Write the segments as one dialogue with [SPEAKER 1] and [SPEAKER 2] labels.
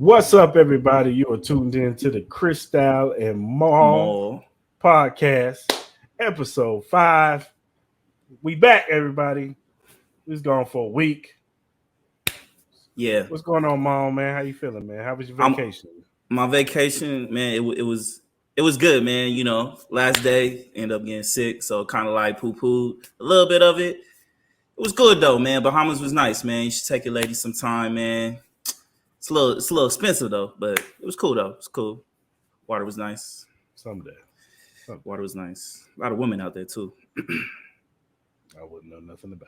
[SPEAKER 1] What's up, everybody? You are tuned in to the Cris and Maul
[SPEAKER 2] More.
[SPEAKER 1] podcast, episode 5. We back, everybody. We was gone for a week.
[SPEAKER 2] Yeah.
[SPEAKER 1] What's going on, Maul, man? How you feeling, man? How was your
[SPEAKER 2] I'm
[SPEAKER 1] vacation?
[SPEAKER 2] my vacation, man. It was good, man. Last day ended up getting sick, so kind of like poo pooed a little bit of it. It was good though, man. Bahamas was nice, man. You should take your lady some time, man. It's a little expensive though, but it was cool though. It's cool. Water was nice.
[SPEAKER 1] Someday.
[SPEAKER 2] Water was nice. A lot of women out there too.
[SPEAKER 1] I wouldn't know nothing about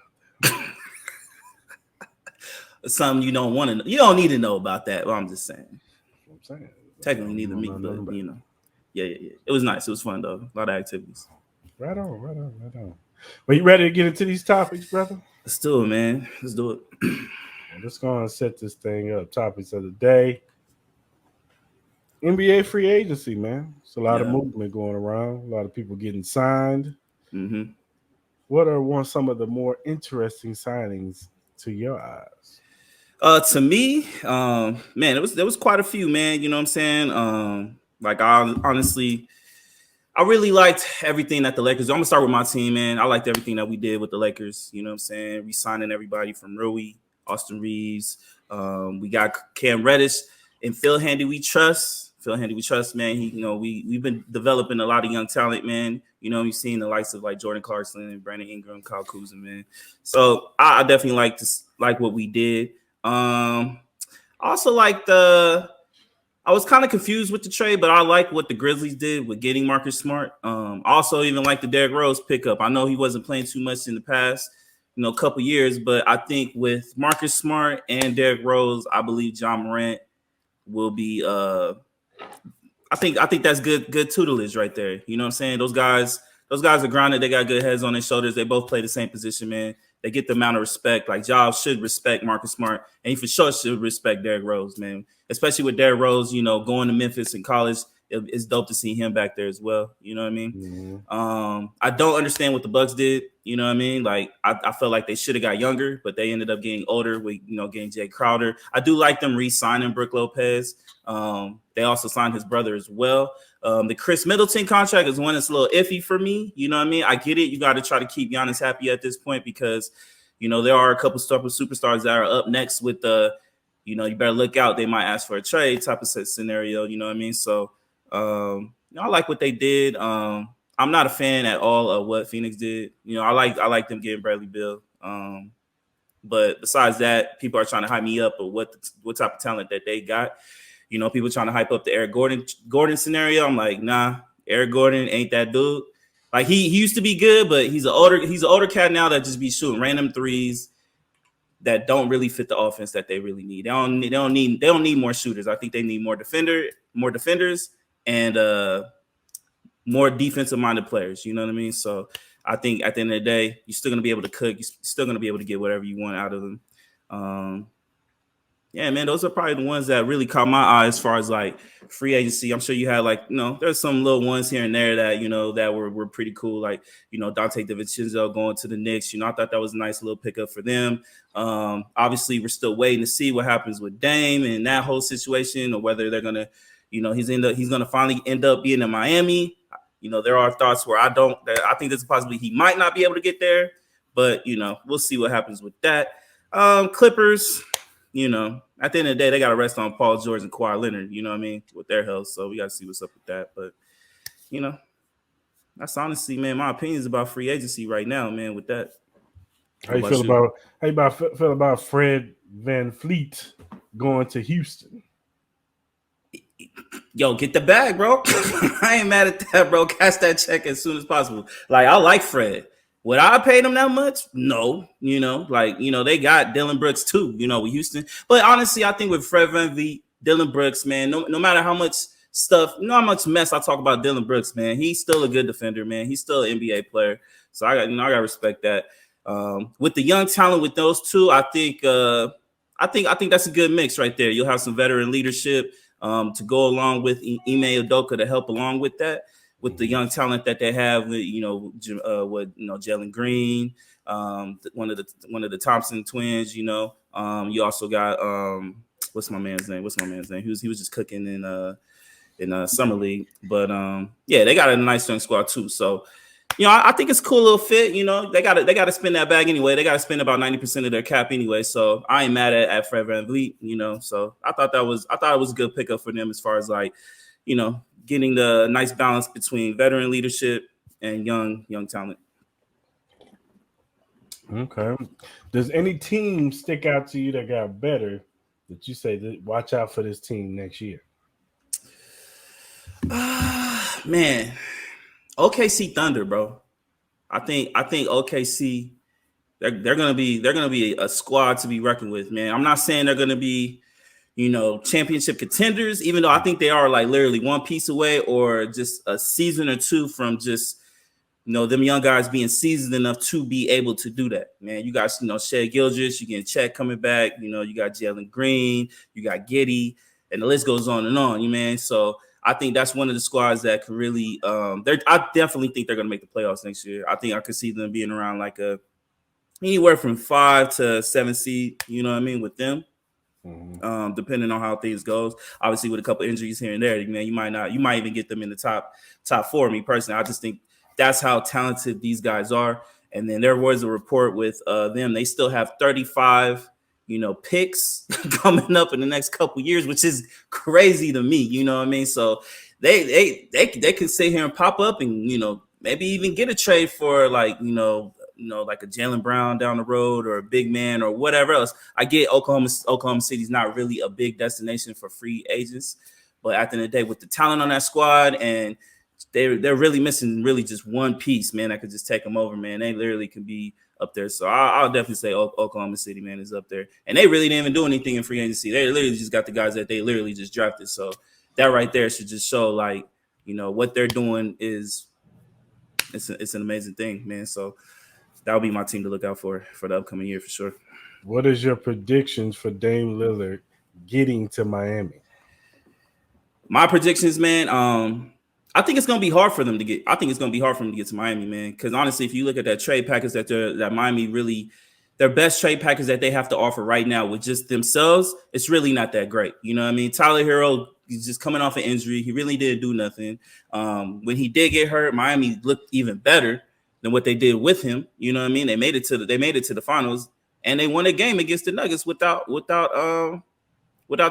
[SPEAKER 2] Something you don't want to know. You don't need to know about that. Well, I'm just saying.
[SPEAKER 1] that. I'm saying.
[SPEAKER 2] Technically, neither me, but Yeah. It was nice. It was fun though. A lot of activities.
[SPEAKER 1] Right on. Well, you ready to get into these topics, brother?
[SPEAKER 2] Let's do it, man. Let's do it.
[SPEAKER 1] Well, let's go and set this thing up. Topics of the day. NBA free agency, man. It's a lot of movement going around. A lot of people getting signed.
[SPEAKER 2] Mm-hmm.
[SPEAKER 1] What are some of the more interesting signings to your eyes?
[SPEAKER 2] To me, man, there was quite a few, man. You know what I'm saying? I really liked everything that the Lakers. I'm gonna start with my team, man. I liked everything that we did with the Lakers. You know what I'm saying? Re-signing everybody from Rui, Austin Reeves. We got Cam Reddish and Phil Handy. We trust, man. We've been developing a lot of young talent, man. You know, we've seen the likes of like Jordan Clarkson and Brandon Ingram, Kyle Kuzma, man. So I definitely like what we did. Also like I was kind of confused with the trade, but I like what the Grizzlies did with getting Marcus Smart. Also even like the Derrick Rose pickup. I know he wasn't playing too much in the past, couple years, but I think with Marcus Smart and Derrick Rose, I believe John Morant will be I think that's good tutelage right there. You know what I'm saying? Those guys are grounded. They got good heads on their shoulders. They both play the same position, man. They get the amount of respect. Like, Ja should respect Marcus Smart, and he for sure should respect Derrick Rose, man. Especially with Derrick Rose, going to Memphis in college. It's dope to see him back there as well. You know what I mean?
[SPEAKER 1] Mm-hmm.
[SPEAKER 2] I don't understand what the Bucks did. You know what I mean? Like, I felt like they should have got younger, but they ended up getting older with, getting Jay Crowder. I do like them re-signing Brook Lopez. They also signed his brother as well. The Chris Middleton contract is one that's a little iffy for me. You know what I mean? I get it. You got to try to keep Giannis happy at this point because, there are a couple superstars that are up next with the, you better look out. They might ask for a trade type of scenario. You know what I mean? So, I like what they did. I'm not a fan at all of what Phoenix did. I like them getting Bradley Beal. But besides that, people are trying to hype me up of what type of talent that they got. People trying to hype up the Eric Gordon scenario. I'm like, nah, Eric Gordon ain't that dude. Like he used to be good, but he's an older cat now that just be shooting random threes that don't really fit the offense that they really need. They don't need more shooters. I think they need more defenders and more defensive minded players. You know what I mean? So I think at the end of the day, you're still gonna be able to cook. You're still gonna be able to get whatever you want out of them. Yeah, man, those are probably the ones that really caught my eye as far as like free agency. I'm sure you had like, there's some little ones here and there that, that were pretty cool. Like, Dante DiVincenzo going to the Knicks. I thought that was a nice little pickup for them. Obviously, we're still waiting to see what happens with Dame and that whole situation or whether they're going to, he's going to finally end up being in Miami. There are thoughts where I think there's a possibility he might not be able to get there. But, we'll see what happens with that. Clippers, at the end of the day, they got to rest on Paul George and Kawhi Leonard, you know what I mean, with their health. So we got to see what's up with that. But, that's honestly, man, my opinions about free agency right now, man, with that.
[SPEAKER 1] How you feel about Fred VanVleet going to Houston?
[SPEAKER 2] Yo, get the bag, bro. I ain't mad at that, bro. Cash that check as soon as possible. Like, I like Fred. Would I pay them that much? No. They got Dillon Brooks too, with Houston. But honestly, I think with Fred VanVleet, Dillon Brooks, man, no matter how much stuff, how much mess I talk about Dillon Brooks, man, he's still a good defender, man. He's still an NBA player. So I got to respect that. With the young talent with those two, I think that's a good mix right there. You'll have some veteran leadership to go along with Ime Udoka to help along with that. With the young talent that they have, with Jalen Green, one of the Thompson twins, you also got what's my man's name? He was just cooking in summer league, but yeah, they got a nice young squad too. So I think it's a cool little fit. They got to spend that bag anyway. They got to spend about 90% of their cap anyway. So I ain't mad at Fred VanVleet. So I thought it was a good pickup for them as far as like, getting the nice balance between veteran leadership and young talent.
[SPEAKER 1] Okay. Does any team stick out to you that got better that you say watch out for this team next year?
[SPEAKER 2] Man, OKC Thunder, bro. I think OKC they're gonna be a squad to be reckoned with, man. I'm not saying they're gonna be, championship contenders, even though I think they are like literally one piece away or just a season or two from just them young guys being seasoned enough to be able to do that, man. You got Shea Gilgeous, you get Chet coming back, you got Jalen Green, you got Giddey, and the list goes on and on, man. So I think that's one of the squads that can really I definitely think they're gonna make the playoffs next year. I think I could see them being around like anywhere from 5 to 7 seed, you know what I mean, with them. Mm-hmm. Depending on how things goes. Obviously with a couple injuries here and there, man, you might even get them in the top 4. Me personally, I just think that's how talented these guys are. And then there was a report with them. They still have 35, picks coming up in the next couple years, which is crazy to me. You know what I mean? So they could sit here and pop up and, maybe even get a trade for like, like a Jaylen Brown down the road or a big man or whatever else. I get Oklahoma City's not really a big destination for free agents, but at the end of the day, with the talent on that squad and they're really missing really just one piece, man, that could just take them over, man. They literally can be up there. So I'll definitely say Oklahoma City, man, is up there. And they really didn't even do anything in free agency. They literally just got the guys that they literally just drafted. So that right there should just show like, what they're doing is it's an amazing thing, man. So that would be my team to look out for the upcoming year for sure.
[SPEAKER 1] What is your predictions for Dame Lillard getting to Miami?
[SPEAKER 2] My predictions, man, I think it's going to be hard for them to get. I think it's going to be hard for them to get to Miami, man. Because honestly, if you look at that trade package that Miami really, their best trade package that they have to offer right now with just themselves, it's really not that great. You know what I mean? Tyler Hero, he's just coming off an injury. He really didn't do nothing. When he did get hurt, Miami looked even better than what they did with him. You know what I mean? They made it to the finals and they won a game against the Nuggets without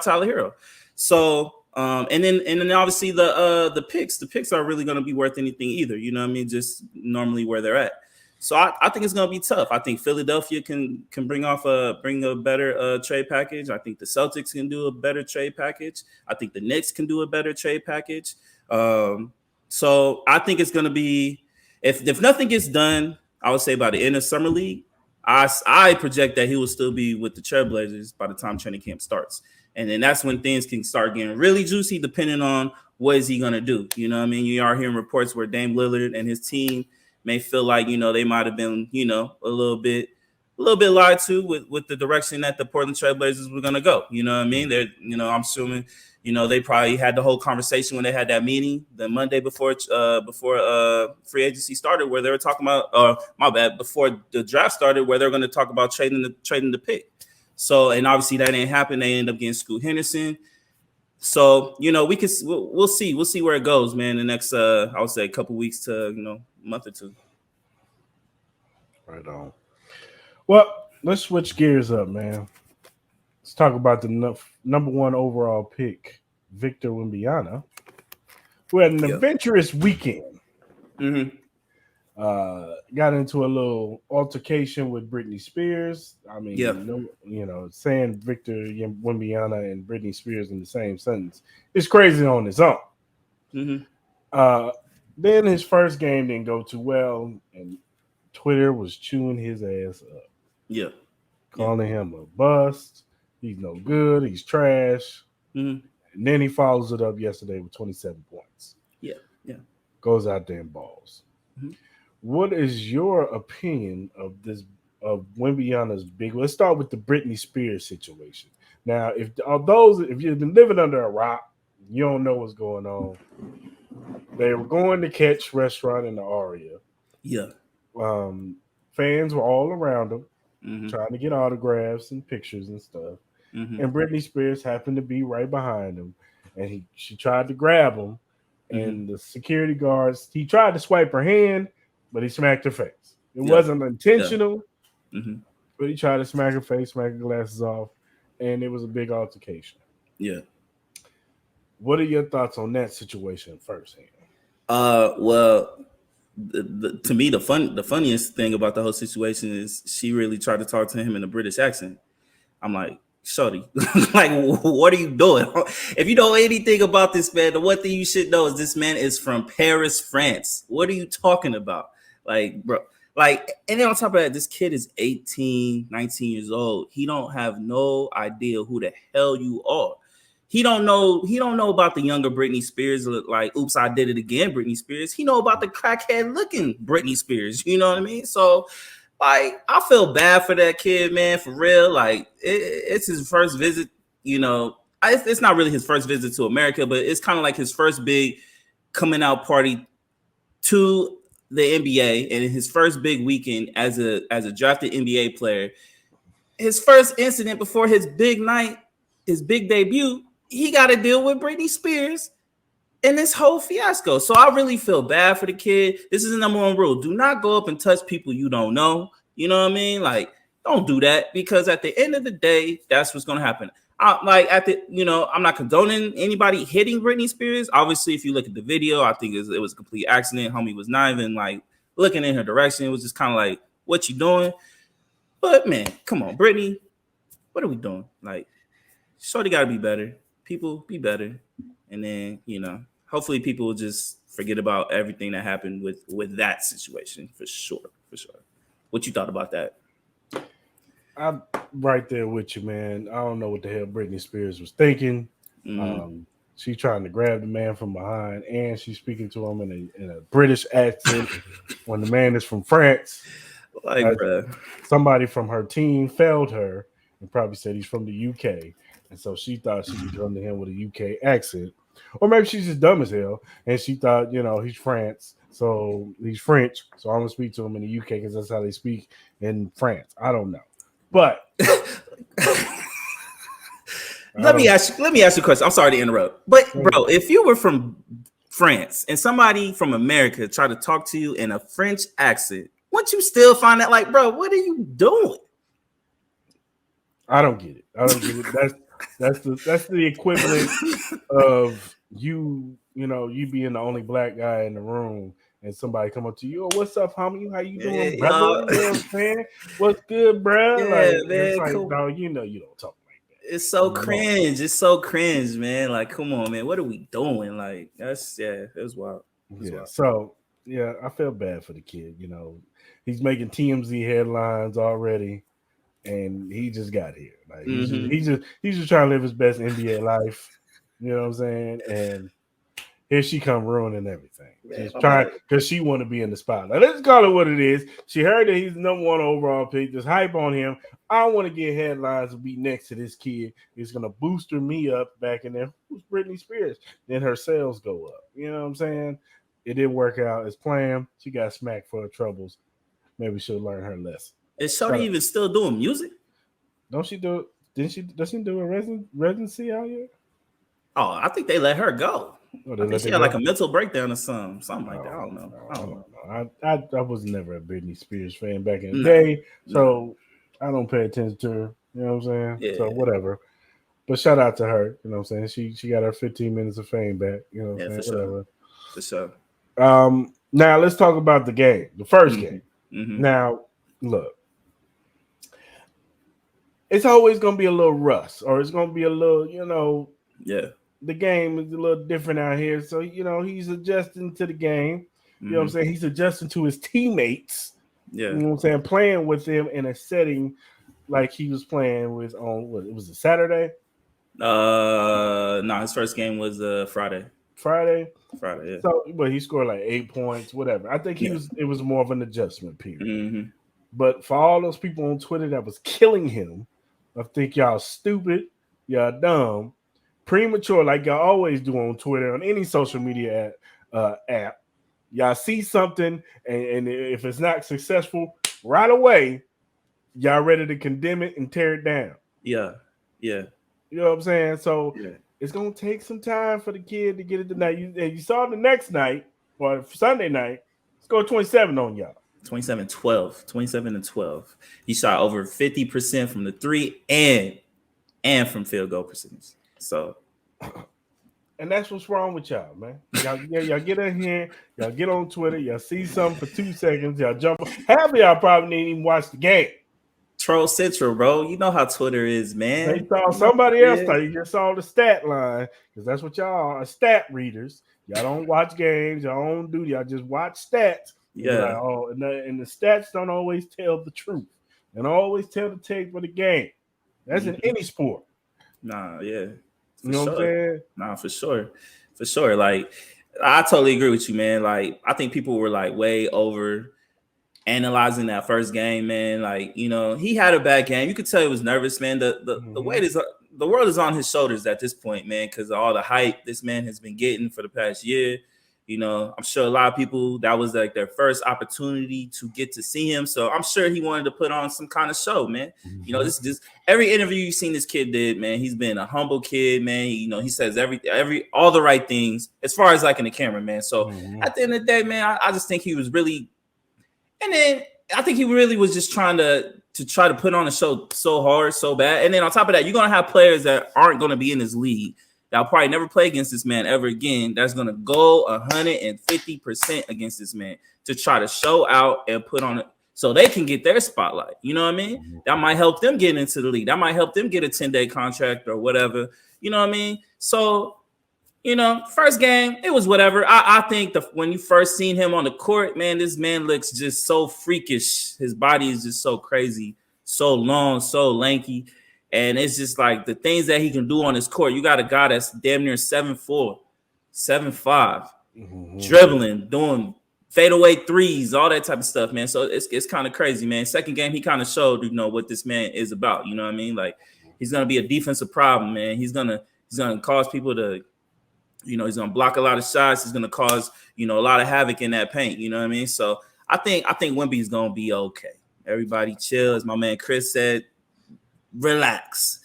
[SPEAKER 2] Tyler Hero. So. And then obviously the picks are really going to be worth anything either. You know what I mean? Just normally where they're at. So I think it's going to be tough. I think Philadelphia can bring a better trade package. I think the Celtics can do a better trade package. I think the Knicks can do a better trade package. So I think it's going to be, if nothing gets done, I would say by the end of summer league, I project that he will still be with the Trailblazers by the time training camp starts. And then that's when things can start getting really juicy, depending on what is he going to do. You know what I mean? You are hearing reports where Dame Lillard and his team may feel like, they might have been, a little bit lied to with the direction that the Portland Trailblazers were going to go. You know what I mean? They're, I'm assuming, they probably had the whole conversation when they had that meeting the Monday before free agency started, where they were talking about, before the draft started, where they're going to talk about trading the pick. So, and obviously that didn't happen. They ended up getting Scoot Henderson. So, we'll see. We'll see where it goes, man. The next, I would say a couple weeks to, month or two.
[SPEAKER 1] Right on. Well, let's switch gears up, man. Let's talk about the number 1 overall pick, Victor Wembanyama, who had an adventurous weekend.
[SPEAKER 2] Mm-hmm.
[SPEAKER 1] Got into a little altercation with Britney Spears. I mean, saying Victor Wembanyama and Britney Spears in the same sentence is crazy on its own.
[SPEAKER 2] Mm-hmm.
[SPEAKER 1] Then his first game didn't go too well, and Twitter was chewing his ass up.
[SPEAKER 2] Yeah.
[SPEAKER 1] Calling him a bust. He's no good. He's trash.
[SPEAKER 2] Mm-hmm.
[SPEAKER 1] And then he follows it up yesterday with 27 points.
[SPEAKER 2] Yeah.
[SPEAKER 1] Goes out there and balls.
[SPEAKER 2] Mm-hmm.
[SPEAKER 1] What is your opinion of Wembanyama's big? Let's start with the Britney Spears situation. Now, if you've been living under a rock, you don't know what's going on. They were going to Catch Restaurant in the Aria.
[SPEAKER 2] Yeah.
[SPEAKER 1] Fans were all around them,
[SPEAKER 2] mm-hmm.
[SPEAKER 1] trying to get autographs and pictures and stuff. and Britney Spears happened to be right behind him, and she tried to grab him, and the security guards, he tried to swipe her hand, but he smacked her face. It wasn't intentional, but he tried to smack her face, smack her glasses off, and it was a big altercation.
[SPEAKER 2] Yeah.
[SPEAKER 1] What are your thoughts on that situation firsthand?
[SPEAKER 2] Well, to me, the funniest thing about the whole situation is she really tried to talk to him in a British accent. I'm like, shorty, like, what are you doing? If you know anything about this man, the one thing you should know is this man is from Paris, France. What are you talking about? Like, bro, like, and then on top of that, this kid is 18, 19 years old. He don't have no idea who the hell you are. He don't know about the younger Britney Spears, like, oops, I did it again, Britney Spears. He know about the crackhead looking Britney Spears. You know what I mean? So, like, I feel bad for that kid, man, for real. Like, it's his first visit, you know. It's not really his first visit to America, but it's kind of like his first big coming out party to the NBA and his first big weekend as a drafted NBA player. His first incident before his big night, his big debut, he got to deal with Britney Spears and this whole fiasco. So I really feel bad for the kid. This is the number one rule. Do not go up and touch people you don't know. You know what I mean? Like, don't do that, because at the end of the day, that's what's going to happen. I'm not condoning anybody hitting Britney Spears. Obviously, if you look at the video, I think it was a complete accident. Homie was not even like looking in her direction. It was just kind of like, what you doing? But man, come on, Britney, what are we doing? Like, shorty got to be better. People, be better. And then, you know, hopefully people will just forget about everything that happened with that situation, for sure. What you thought about that?
[SPEAKER 1] I'm right there with you, man. I don't know what the hell Britney Spears was thinking. She's trying to grab the man from behind, and she's speaking to him in a British accent when the man is from France.
[SPEAKER 2] Like, bruh.
[SPEAKER 1] Somebody from her team failed her and probably said he's from the UK. And so she thought she could come to him with a UK accent. Or maybe she's just dumb as hell. And she thought, you know, he's France. So he's French. So I'm going to speak to him in the UK because that's how they speak in France. I don't know. But
[SPEAKER 2] let me ask you a question. I'm sorry to interrupt. But bro, if you were from France and somebody from America tried to talk to you in a French accent, wouldn't you still find that like, bro, what are you doing?
[SPEAKER 1] I don't get it. That's the equivalent of you being the only black guy in the room and somebody come up to you, oh, what's up, homie? How you doing, brother? You know what I'm saying? What's good, bro?
[SPEAKER 2] Yeah,
[SPEAKER 1] like,
[SPEAKER 2] man,
[SPEAKER 1] it's like, no, you know you don't talk like that.
[SPEAKER 2] It's so cringe. It's so cringe, man. Like, come on, man. What are we doing? Like, it was wild.
[SPEAKER 1] Wild. So, yeah, I feel bad for the kid. You know, he's making TMZ headlines already, and he just got here. Like, he's just trying to live his best NBA life. You know what I'm saying? And here she come ruining everything. She's trying because she want to be in the spotlight. Let's call it what it is. She heard that he's the number one overall pick. Just hype on him. I want to get headlines and be next to this kid. It's gonna booster me up back in there. Who's Britney Spears? Then her sales go up. You know what I'm saying? It didn't work out as planned. She got smacked for her troubles. Maybe she'll learn her lesson.
[SPEAKER 2] Is Shorty even still doing music?
[SPEAKER 1] Don't she do it? Does she do a residency out here?
[SPEAKER 2] Oh, I think they let her go. I think she had like a mental breakdown or something like that. I don't know.
[SPEAKER 1] I was never a Britney Spears fan back in the day, so I don't pay attention to her. You know what I'm saying? Yeah. So whatever. But shout out to her. You know what I'm saying? She got her 15 minutes of fame back. You know what I'm saying? Whatever.
[SPEAKER 2] For sure.
[SPEAKER 1] Now let's talk about the game. The first game. Now, look. It's always going to be a little rust, or it's going to be a little, the game is a little different out here. So, he's adjusting to the game. You know what I'm saying? He's adjusting to his teammates. Yeah. You know what I'm saying? Playing with them in a setting like he was playing with it was a Saturday?
[SPEAKER 2] No, his first game was Friday.
[SPEAKER 1] Friday,
[SPEAKER 2] yeah.
[SPEAKER 1] So, but he scored like 8 points, whatever. I think it was more of an adjustment period. But for all those people on Twitter that was killing him, I think y'all stupid, y'all dumb, premature, like y'all always do on Twitter, on any social media app. Y'all see something, and if it's not successful right away, y'all ready to condemn it and tear it down.
[SPEAKER 2] Yeah. Yeah.
[SPEAKER 1] You know what I'm saying? So
[SPEAKER 2] Yeah.
[SPEAKER 1] it's gonna take some time for the kid to get it tonight. You saw the next night or Sunday night. Score 27 on y'all.
[SPEAKER 2] 27-12. 27-12. He shot over 50% from the three and from field goal percentage. So
[SPEAKER 1] And that's what's wrong with y'all, man. Y'all get in here, y'all get on Twitter, y'all see something for 2 seconds, y'all jump. Half of y'all probably didn't even watch the game.
[SPEAKER 2] Troll Central, bro. You know how Twitter is,
[SPEAKER 1] They
[SPEAKER 2] man.
[SPEAKER 1] saw
[SPEAKER 2] You know,
[SPEAKER 1] somebody else.
[SPEAKER 2] yeah.
[SPEAKER 1] You just saw the stat line because that's what y'all are, stat readers. Y'all don't watch games. Y'all don't do. Y'all just watch stats. And be like,
[SPEAKER 2] Yeah.
[SPEAKER 1] oh, and the stats don't always tell the truth. And always tell the tape for the game. That's in any sport.
[SPEAKER 2] Nah, yeah.
[SPEAKER 1] You
[SPEAKER 2] For
[SPEAKER 1] know what I'm
[SPEAKER 2] sure.
[SPEAKER 1] saying?
[SPEAKER 2] Nah, for sure. For sure. Like, I totally agree with you, man. Like, I think people were like way over analyzing that first game, man. Like, you know, he had a bad game. You could tell he was nervous, man. The weight is the world is on his shoulders at this point, man, because of all the hype this man has been getting for the past year. You know, I'm sure a lot of people, that was like their first opportunity to get to see him. So I'm sure he wanted to put on some kind of show, man. You know, this every interview you've seen this kid did, man. He's been a humble kid, man. You know, he says all the right things as far as like in the camera, man. So at the end of the day, man, I just think he was really, and then I think he really was just trying to try to put on a show so hard, so bad. And then on top of that, you're gonna have players that aren't gonna be in this league that'll probably never play against this man ever again. That's gonna go 150% against this man to try to show out and put on it so they can get their spotlight. You know what I mean? That might help them get into the league. That might help them get a 10-day contract or whatever. You know what I mean? So, you know, first game, it was whatever. I think when you first seen him on the court, man, this man looks just so freakish. His body is just so crazy, so long, so lanky. And it's just like the things that he can do on his court. You got a guy that's damn near 7'4", 7'5", dribbling, doing fadeaway threes, all that type of stuff, man. So it's kind of crazy, man. Second game, he kind of showed, you know, what this man is about. You know what I mean? Like, he's gonna be a defensive problem, man. He's gonna cause people to, you know, he's gonna block a lot of shots. He's gonna cause, you know, a lot of havoc in that paint. You know what I mean? So I think Wemby's gonna be okay. Everybody chill, as my man Cris said. Relax.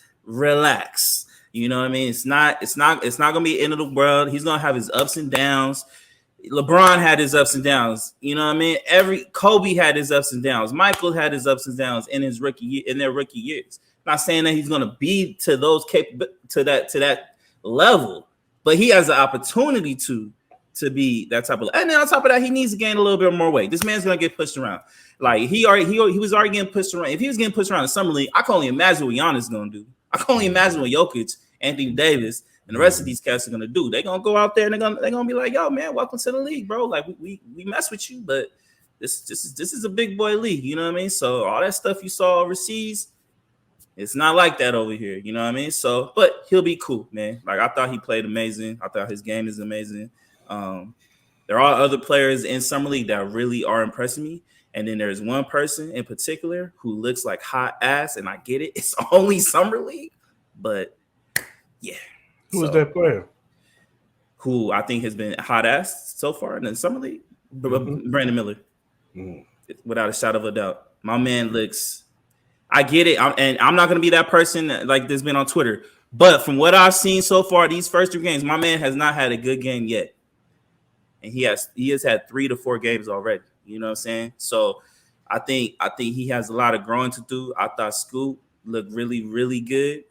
[SPEAKER 2] You know what I mean? It's not gonna be the end of the world. He's gonna have his ups and downs. LeBron had his ups and downs. You know what I mean? Kobe had his ups and downs. Michael had his ups and downs in their rookie years. I'm not saying that he's gonna be to that level, but he has the opportunity to be that type of. And then on top of that, he needs to gain a little bit more weight. This man's gonna get pushed around. Like he was already getting pushed around. If he was getting pushed around in summer league, I can only imagine what Giannis is gonna do. I can only imagine what Jokic, Anthony Davis, and the rest of these cats are gonna do. They're gonna go out there and they're gonna be like, "Yo, man, welcome to the league, bro. Like we mess with you, but this is a big boy league." You know what I mean? So all that stuff you saw overseas, it's not like that over here. You know what I mean? So, but he'll be cool, man. Like I thought he played amazing. I thought his game is amazing. There are other players in summer league that really are impressing me. And then there's one person in particular who looks like hot ass, and I get it. It's only summer league, but yeah.
[SPEAKER 1] Who is that player?
[SPEAKER 2] Who I think has been hot ass so far in the summer league? Brandon Miller, without a shadow of a doubt. My man looks. I get it, and I'm not gonna be that person like that's been on Twitter. But from what I've seen so far, these first 3 games, my man has not had a good game yet, and he has had 3 to 4 games already. You know what I'm saying? So I think he has a lot of growing to do. I thought Scoot looked really, really good.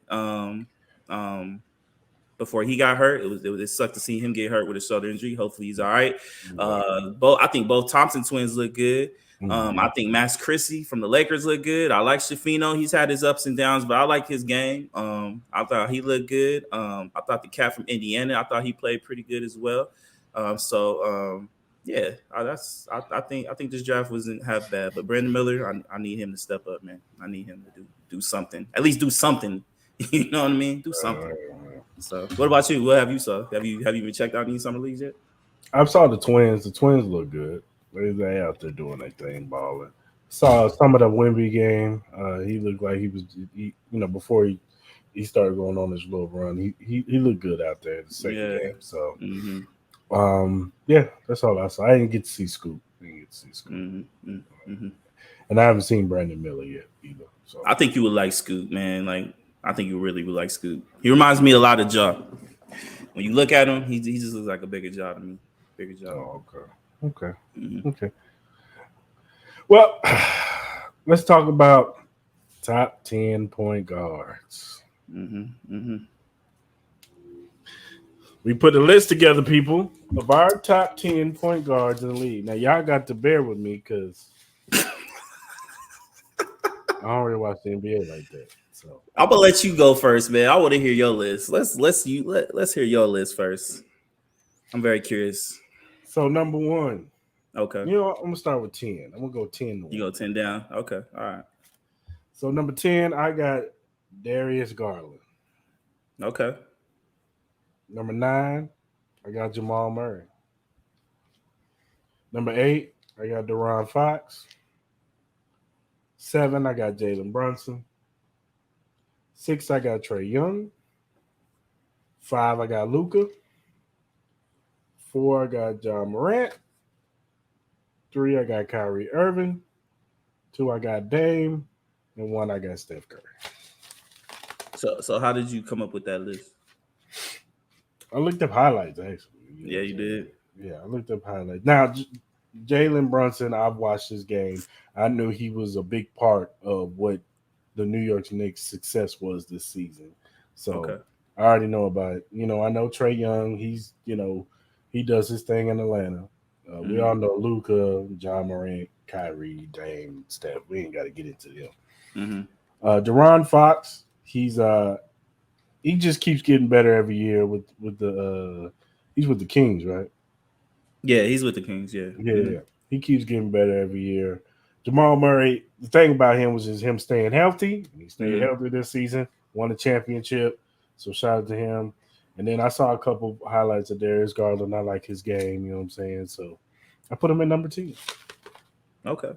[SPEAKER 2] Before he got hurt, it sucked to see him get hurt with a shoulder injury. Hopefully he's all right. I think both Thompson twins look good. I think Max Christie from the Lakers look good. I like Shafino. He's had his ups and downs, but I like his game. I thought he looked good. I thought the cat from Indiana, I thought he played pretty good as well. Yeah, I think this draft wasn't half bad, but Brandon Miller, I need him to step up, man. I need him to do something. At least do something. You know what I mean? Do something. So, what about you? What have you saw? Have you even checked out any summer leagues yet?
[SPEAKER 1] I saw the Twins. The Twins look good. They out there doing their thing, balling. Saw some of the Wemby game. He looked like he was, before he started going on his little run. He looked good out there in the second game. So. Yeah, that's all I saw. I didn't get to see Scoop. And I haven't seen Brandon Miller yet either. So
[SPEAKER 2] I think you would like Scoop, man. Like I think you really would like Scoot. He reminds me a lot of Ja. When you look at him, he just looks like a bigger Ja to me. Bigger Ja.
[SPEAKER 1] Oh, okay.
[SPEAKER 2] Mm-hmm.
[SPEAKER 1] Okay. Well, let's talk about top 10 point guards.
[SPEAKER 2] Mm-hmm. Mm-hmm.
[SPEAKER 1] We put a list together, people, of our top 10 point guards in the league. Now, y'all got to bear with me because I don't really watch the NBA like that. So
[SPEAKER 2] I'm gonna let you go first, man. I want to hear your list. Let's hear your list first. I'm very curious.
[SPEAKER 1] So number one,
[SPEAKER 2] Okay.
[SPEAKER 1] you know what? I'm gonna start with 10. I'm gonna go 10 to
[SPEAKER 2] You go 10 down. Okay. All right.
[SPEAKER 1] So number 10, I got Darius Garland.
[SPEAKER 2] Okay.
[SPEAKER 1] Number 9, I got Jamal Murray. Number 8, I got De'Ron Fox. 7, I got Jalen Brunson. 6, I got Trey Young. 5, I got Luca. 4, I got John Morant. 3, I got Kyrie Irving. 2, I got Dame. And 1, I got Steph Curry.
[SPEAKER 2] So how did you come up with that list?
[SPEAKER 1] I looked up highlights, actually.
[SPEAKER 2] Yeah, you did.
[SPEAKER 1] Yeah, I looked up highlights. Now, Jalen Brunson, I've watched his game. I knew he was a big part of what the New York Knicks' success was this season. So
[SPEAKER 2] Okay.
[SPEAKER 1] I already know about it. I know Trey Young. He's, he does his thing in Atlanta. We all know Luca, John Morant, Kyrie, Dame, Steph. We ain't got to get into them. De'Ron Fox, he just keeps getting better every year with the he's with the Kings, right?
[SPEAKER 2] Yeah, he's with the Kings. Yeah.
[SPEAKER 1] Yeah. He keeps getting better every year. Jamal Murray, the thing about him was just him staying healthy. He stayed healthy this season, won a championship. So shout out to him. And then I saw a couple highlights of Darius Garland. I like his game, you know what I'm saying? So I put him in number 2.
[SPEAKER 2] Okay.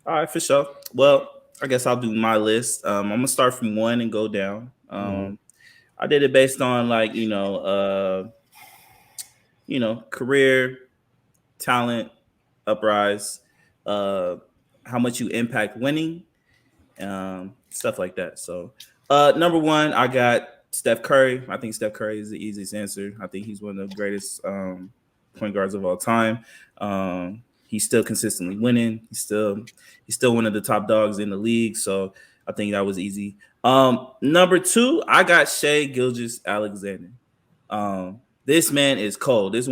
[SPEAKER 2] All right, for sure. Well, I guess I'll do my list. I'm gonna start from 1 and go down. I did it based on career, talent, uprise, how much you impact winning, stuff like that. So, number 1, I got Steph Curry. I think Steph Curry is the easiest answer. I think he's one of the greatest point guards of all time. He's still consistently winning. He's still one of the top dogs in the league. So I think that was easy. Number 2, I got Shai Gilgeous-Alexander. This man is cold. This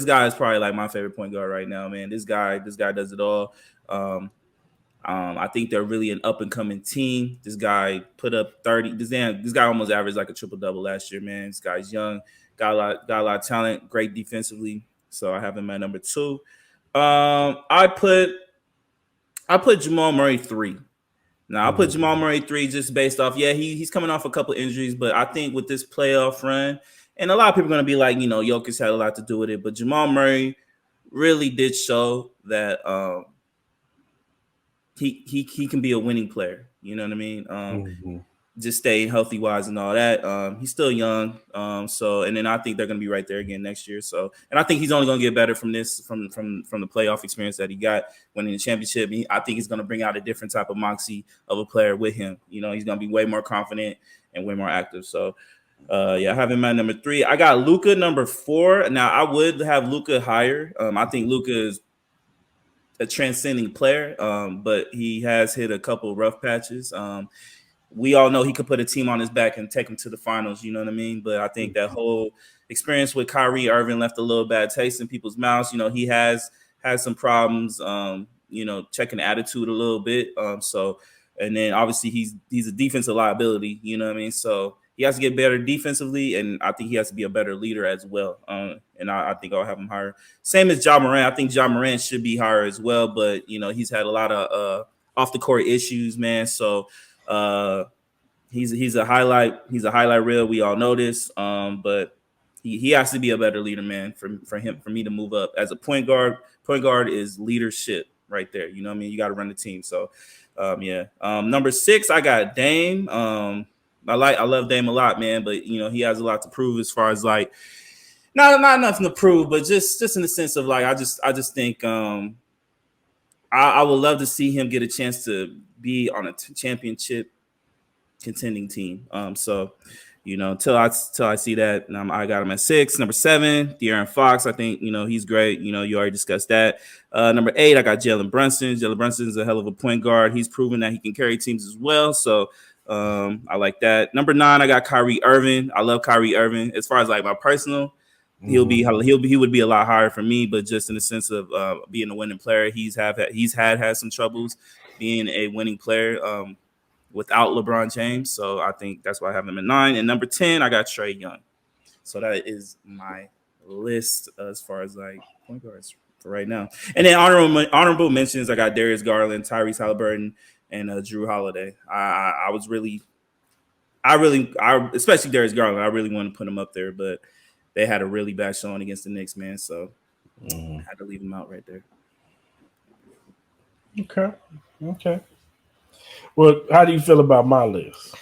[SPEAKER 2] guy is probably like my favorite point guard right now, man. This guy does it all. I think they're really an up and coming team. This guy put up 30. This guy almost averaged like a triple double last year, man. This guy's young, got a lot of talent, great defensively. So I have him at number 2. I put Jamal Murray 3. Now I put Jamal Murray 3 just based off. Yeah, he's coming off a couple injuries, but I think with this playoff run, and a lot of people are going to be like, Jokic had a lot to do with it, but Jamal Murray really did show that he can be a winning player. You know what I mean? Just staying healthy wise and all that. He's still young. And then I think they're going to be right there again next year. So, and I think he's only going to get better from this, from the playoff experience that he got winning the championship. I think he's going to bring out a different type of moxie of a player with him. He's going to be way more confident and way more active. So, I have him at number 3. I got Luca number 4. Now I would have Luca higher. I think Luca is a transcending player, but he has hit a couple rough patches. We all know he could put a team on his back and take them to the finals. You know what I mean? But I think that whole experience with Kyrie Irving left a little bad taste in people's mouths. He has had some problems, checking attitude a little bit. And then obviously he's a defensive liability. You know what I mean? So he has to get better defensively, and I think he has to be a better leader as well. And I think I'll have him higher. Same as Ja Morant. I think Ja Morant should be higher as well, but he's had a lot of off the court issues, man. So he's a highlight reel. We all know this. But he has to be a better leader, man, for me to move up as a point guard. Point guard is leadership right there. You know what I mean? You got to run the team. So number 6, I got Dame. I love Dame a lot, man, but he has a lot to prove as far as like not nothing to prove, but just in the sense of like I just think I would love to see him get a chance to be on a championship contending team. So till I see that, I got him at 6. Number 7, De'Aaron Fox. I think he's great. You already discussed that. Number 8, I got Jalen Brunson. Jalen Brunson is a hell of a point guard. He's proven that he can carry teams as well. So I like that. Number 9, I got Kyrie Irving. I love Kyrie Irving. As far as like my personal, he would be a lot higher for me, but just in the sense of being a winning player, he's had some troubles being a winning player. Without LeBron James. So I think that's why I have him at 9. And number 10, I got Trae Young. So that is my list as far as like point guards for right now. And then honorable mentions, I got Darius Garland, Tyrese Halliburton, and Drew Holiday. I especially Darius Garland, I really want to put him up there, but they had a really bad showing against the Knicks, man. So I had to leave him out right there.
[SPEAKER 1] Okay. Well, how do you feel about my list?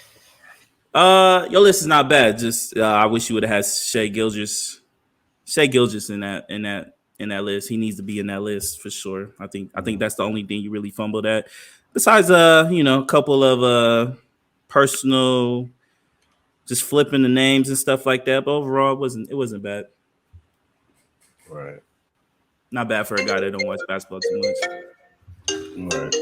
[SPEAKER 2] Your list is not bad. Just I wish you would have had Shai Gilgeous in that list. He needs to be in that list for sure. I think that's the only thing you really fumbled at. Besides a couple of personal just flipping the names and stuff like that. But overall it wasn't bad.
[SPEAKER 1] Right.
[SPEAKER 2] Not bad for a guy that don't watch basketball too much.
[SPEAKER 1] Right.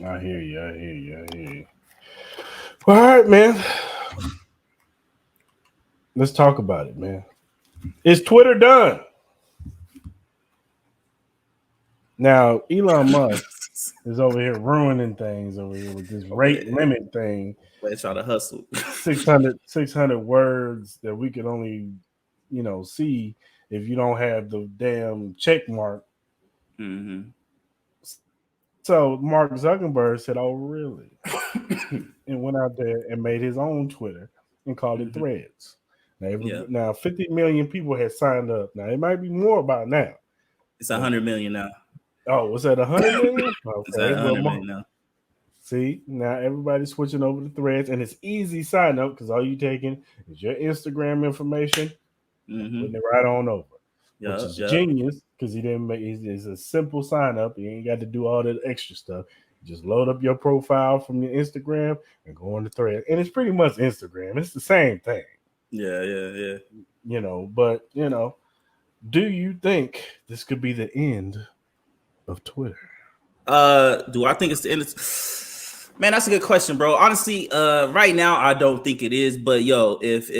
[SPEAKER 1] I hear you. Well, all right, man. Let's talk about it, man. Is Twitter done? Now, Elon Musk is over here ruining things over here with this rate limit thing.
[SPEAKER 2] Let's try to hustle.
[SPEAKER 1] 600 words that we could only, see if you don't have the damn check mark.
[SPEAKER 2] Mm-hmm.
[SPEAKER 1] So Mark Zuckerberg said, "Oh, really?" and went out there and made his own Twitter and called it Threads. Now 50 million people had signed up. Now it might be more by now.
[SPEAKER 2] It's 100 million now.
[SPEAKER 1] Oh, was that 100 million? Okay.
[SPEAKER 2] It's at 100 million now.
[SPEAKER 1] See, now everybody's switching over to Threads, and it's easy sign up because all you taking is your Instagram information, putting it right on over. Which is genius because he didn't make it's a simple sign up. You ain't got to do all that extra stuff. You just load up your profile from your Instagram and go on the Thread. And it's pretty much Instagram. It's the same thing.
[SPEAKER 2] Yeah.
[SPEAKER 1] But do you think this could be the end of Twitter?
[SPEAKER 2] Do I think it's the end of Man, that's a good question, bro. Honestly, right now I don't think it is. But if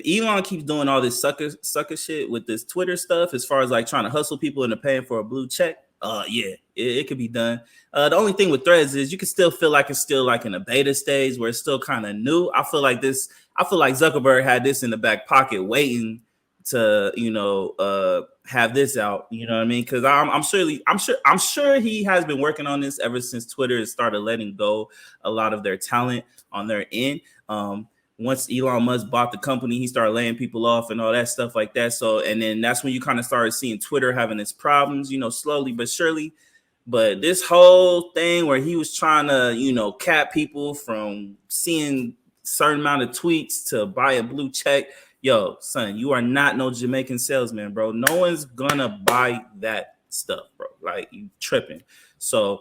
[SPEAKER 2] Elon keeps doing all this sucker shit with this Twitter stuff, as far as like trying to hustle people into paying for a blue check, it could be done. The only thing with Threads is you can still feel like it's still like in a beta stage where it's still kind of new. I feel like Zuckerberg had this in the back pocket waiting to have this out, you know what I mean? Because I'm sure he has been working on this ever since Twitter has started letting go a lot of their talent on their end. Once Elon Musk bought the company, he started laying people off and all that stuff like that. So, and then that's when you kind of started seeing Twitter having its problems, slowly but surely. But this whole thing where he was trying to, cap people from seeing certain amount of tweets to buy a blue check. Yo, son, you are not no Jamaican salesman, bro. No one's gonna buy that stuff, bro. Like, you tripping. So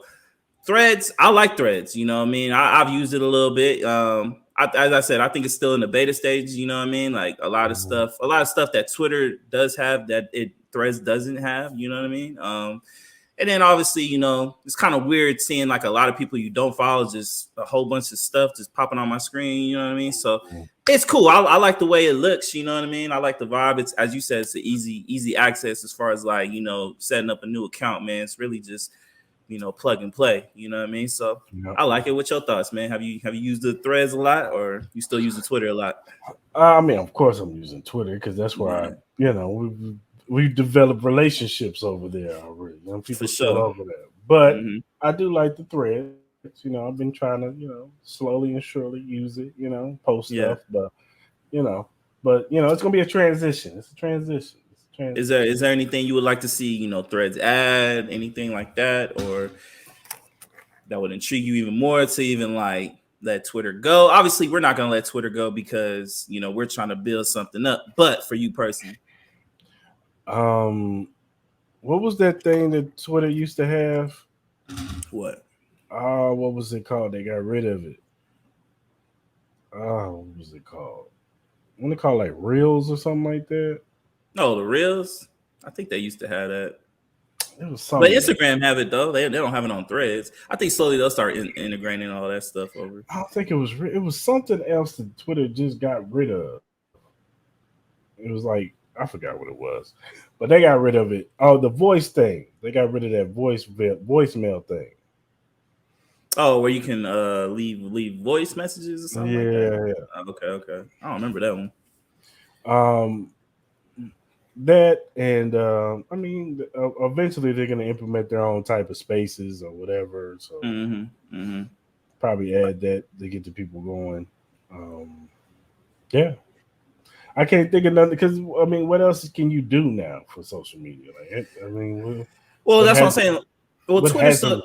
[SPEAKER 2] Threads, I like Threads, you know what I mean? I've used it a little bit. As I said, I think it's still in the beta stage, you know what I mean? Like a lot of stuff that Twitter does have that Threads doesn't have, you know what I mean? And then obviously, it's kind of weird seeing like a lot of people you don't follow, just a whole bunch of stuff just popping on my screen, you know what I mean? So it's cool. I like the way it looks, you know what I mean? I like the vibe. It's, as you said, it's an easy access as far as like, setting up a new account, man. It's really just, plug and play, you know what I mean? So I like it. What's your thoughts, man? Have you used the Threads a lot, or you still using Twitter a lot?
[SPEAKER 1] I mean, of course I'm using Twitter because that's where we've developed relationships over there already. People still over there. But I do like the Threads. I've been trying to, slowly and surely use it, post stuff. But, it's gonna be a transition. It's a transition.
[SPEAKER 2] Is there anything you would like to see, Threads add, anything like that, or that would intrigue you even more to even like let Twitter go? Obviously, we're not gonna let Twitter go because we're trying to build something up. But for you personally,
[SPEAKER 1] what was that thing that Twitter used to have?
[SPEAKER 2] What?
[SPEAKER 1] what was it called? They got rid of it. What was it called? When they call like Reels or something like that.
[SPEAKER 2] No, the reels. I think they used to have that.
[SPEAKER 1] It was
[SPEAKER 2] But
[SPEAKER 1] something like
[SPEAKER 2] Instagram have it though. They don't have it on Threads. I think slowly they'll start integrating all that stuff over.
[SPEAKER 1] I don't think it was. It was something else that Twitter just got rid of. It was like I forgot what it was, but they got rid of it. Oh, the voice thing. They got rid of that voicemail thing.
[SPEAKER 2] Oh, where you can leave voice messages or something like that.
[SPEAKER 1] Yeah,
[SPEAKER 2] Oh, okay. I don't remember that one.
[SPEAKER 1] um, that and I mean, eventually they're going to implement their own type of spaces or whatever. So
[SPEAKER 2] Mm-hmm.
[SPEAKER 1] probably add that to get the people going. Um, yeah, I can't think of nothing because I mean, what else can you do now for social media? Like, I mean,
[SPEAKER 2] Well,
[SPEAKER 1] what
[SPEAKER 2] that's what I'm
[SPEAKER 1] has
[SPEAKER 2] saying. Well,
[SPEAKER 1] what
[SPEAKER 2] Twitter still.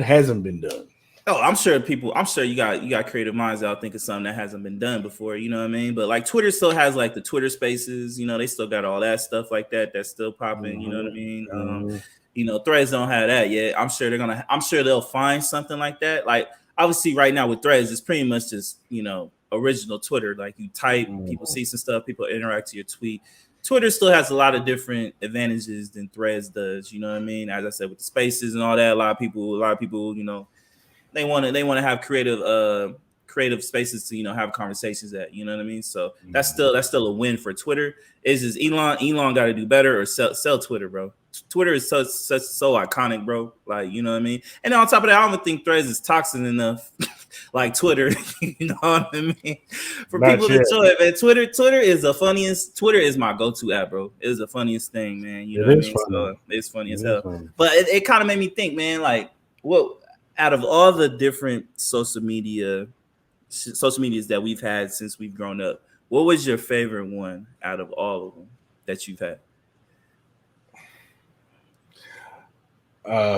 [SPEAKER 1] hasn't been done?
[SPEAKER 2] Oh, I'm sure people. I'm sure you got creative minds out thinking something that hasn't been done before. You know what I mean? But like Twitter still has like the Twitter Spaces. You know, they still got all that stuff like that. That's still popping. You know what I mean?
[SPEAKER 1] Mm-hmm.
[SPEAKER 2] Threads don't have that yet. I'm sure they're gonna. I'm sure they'll find something like that. Like obviously, right now with Threads, it's pretty much just original Twitter. Like you type, people see some stuff, people interact to your tweet. Twitter still has a lot of different advantages than Threads does. You know what I mean? As I said, with the spaces and all that, a lot of people, they want to have creative spaces to have conversations at. You know what I mean? So that's still a win for Twitter. Is just Elon got to do better or sell Twitter, bro. Twitter is so iconic, bro. Like, you know what I mean? And on top of that, I don't think Threads is toxic enough like Twitter. You know what I mean? For
[SPEAKER 1] Not
[SPEAKER 2] people to
[SPEAKER 1] yet.
[SPEAKER 2] enjoy it, man. Twitter is the funniest. Twitter is my go-to app, bro. It is the funniest thing, man. You know
[SPEAKER 1] It
[SPEAKER 2] what I
[SPEAKER 1] is
[SPEAKER 2] mean?
[SPEAKER 1] funny.
[SPEAKER 2] So it's funny
[SPEAKER 1] It
[SPEAKER 2] as
[SPEAKER 1] is
[SPEAKER 2] hell.
[SPEAKER 1] funny.
[SPEAKER 2] But it kind of made me think, man, like what out of all the different social medias that we've had since we've grown up, what was your favorite one out of all of them that you've had?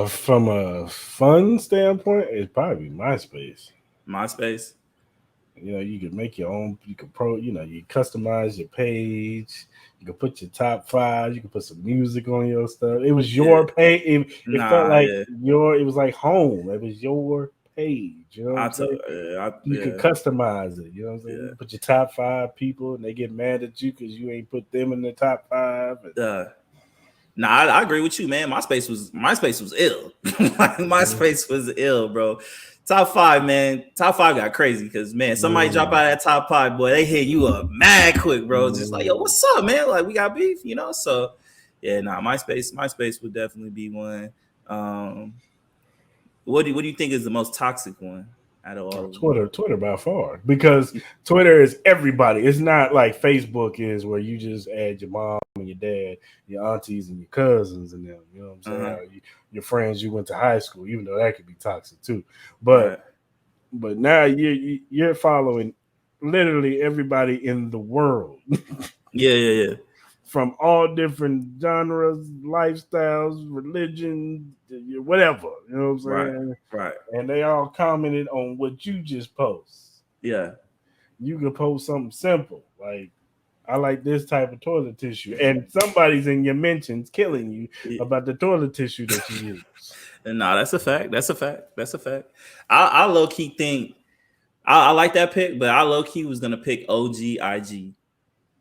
[SPEAKER 1] From a fun standpoint, it's probably MySpace.
[SPEAKER 2] MySpace.
[SPEAKER 1] You can make your own. You can you customize your page. You can put your top five. You can put some music on your stuff. It was your page. It felt like
[SPEAKER 2] Yeah.
[SPEAKER 1] your. It was like home. It was your page. You know what I'm saying? You
[SPEAKER 2] Yeah.
[SPEAKER 1] can customize it. You know what I'm saying?
[SPEAKER 2] Yeah.
[SPEAKER 1] You put your top five people, and they get mad at you because you ain't put them in the top five.
[SPEAKER 2] Nah, I agree with you, man. MySpace was ill. MySpace was ill, bro. Top five, man. Top five got crazy because man, somebody drop out of that top five, boy, they hit you up mad quick, bro. Just like, yo, what's up, man? Like, we got beef, So yeah, MySpace would definitely be one. What do you think is the most toxic one out of all of them?
[SPEAKER 1] Twitter by far, because Twitter is everybody. It's not like Facebook is where you just add your mom and your dad, your aunties and your cousins and them. You know what I'm saying? Or your friends you went to high school, even though that could be toxic too. But now you're following literally everybody in the world.
[SPEAKER 2] Yeah.
[SPEAKER 1] From all different genres, lifestyles, religion, whatever. You know what I'm saying?
[SPEAKER 2] Right.
[SPEAKER 1] And they all commented on what you just post.
[SPEAKER 2] Yeah.
[SPEAKER 1] You can post something simple like, I like this type of toilet tissue, and somebody's in your mentions killing you about the toilet tissue that you use.
[SPEAKER 2] And nah, that's a fact. I low key think I like that pick, but I low key was gonna pick OG IG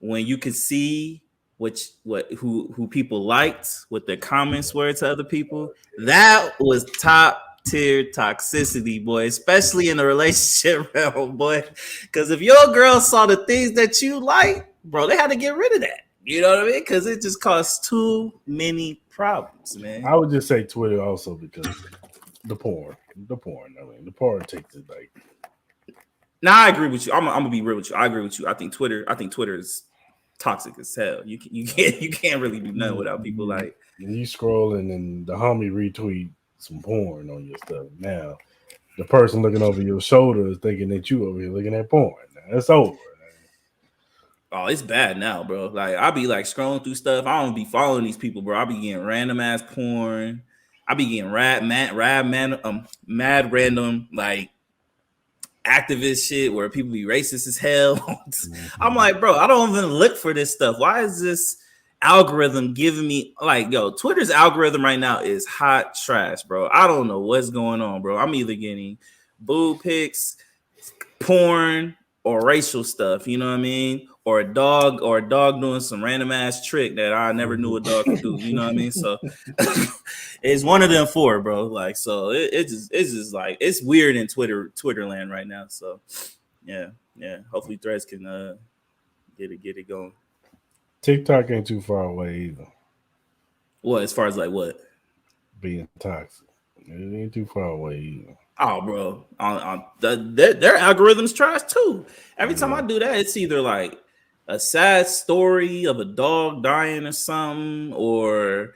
[SPEAKER 2] when you could see who people liked, what their comments were to other people. That was top tier toxicity, boy, especially in the relationship realm, boy. Because if your girl saw the things that you like, bro, they had to get rid of that. You know what I mean? Because it just caused too many problems, man.
[SPEAKER 1] I would just say Twitter also because the porn. I mean, the porn takes it like.
[SPEAKER 2] Now I agree with you. I'm gonna be real with you. I agree with you. I think Twitter is toxic as hell. You can't really do nothing without people like.
[SPEAKER 1] You scrolling and the homie retweet some porn on your stuff. Now the person looking over your shoulder is thinking that you over here looking at porn. Now it's over.
[SPEAKER 2] Oh, it's bad now, bro. Like I be like scrolling through stuff. I don't be following these people, bro. I be getting random ass porn. I be getting mad random like activist shit where people be racist as hell. I'm like, bro, I don't even look for this stuff. Why is this algorithm giving me like, yo, Twitter's algorithm right now is hot trash, bro. I don't know what's going on, bro. I'm either getting boob pics, porn, or racial stuff, you know what I mean? Or a dog doing some random ass trick that I never knew a dog could do, you know what I mean? So it's one of them four, bro. Like, so it's just like it's weird in Twitter land right now. So yeah. Hopefully Threads can get it going.
[SPEAKER 1] TikTok ain't too far away either.
[SPEAKER 2] What, as far as like what?
[SPEAKER 1] Being toxic, it ain't too far away either.
[SPEAKER 2] Oh, bro, their algorithms trash too. Every time
[SPEAKER 1] Yeah.
[SPEAKER 2] I do that, it's either like a sad story of a dog dying or something, or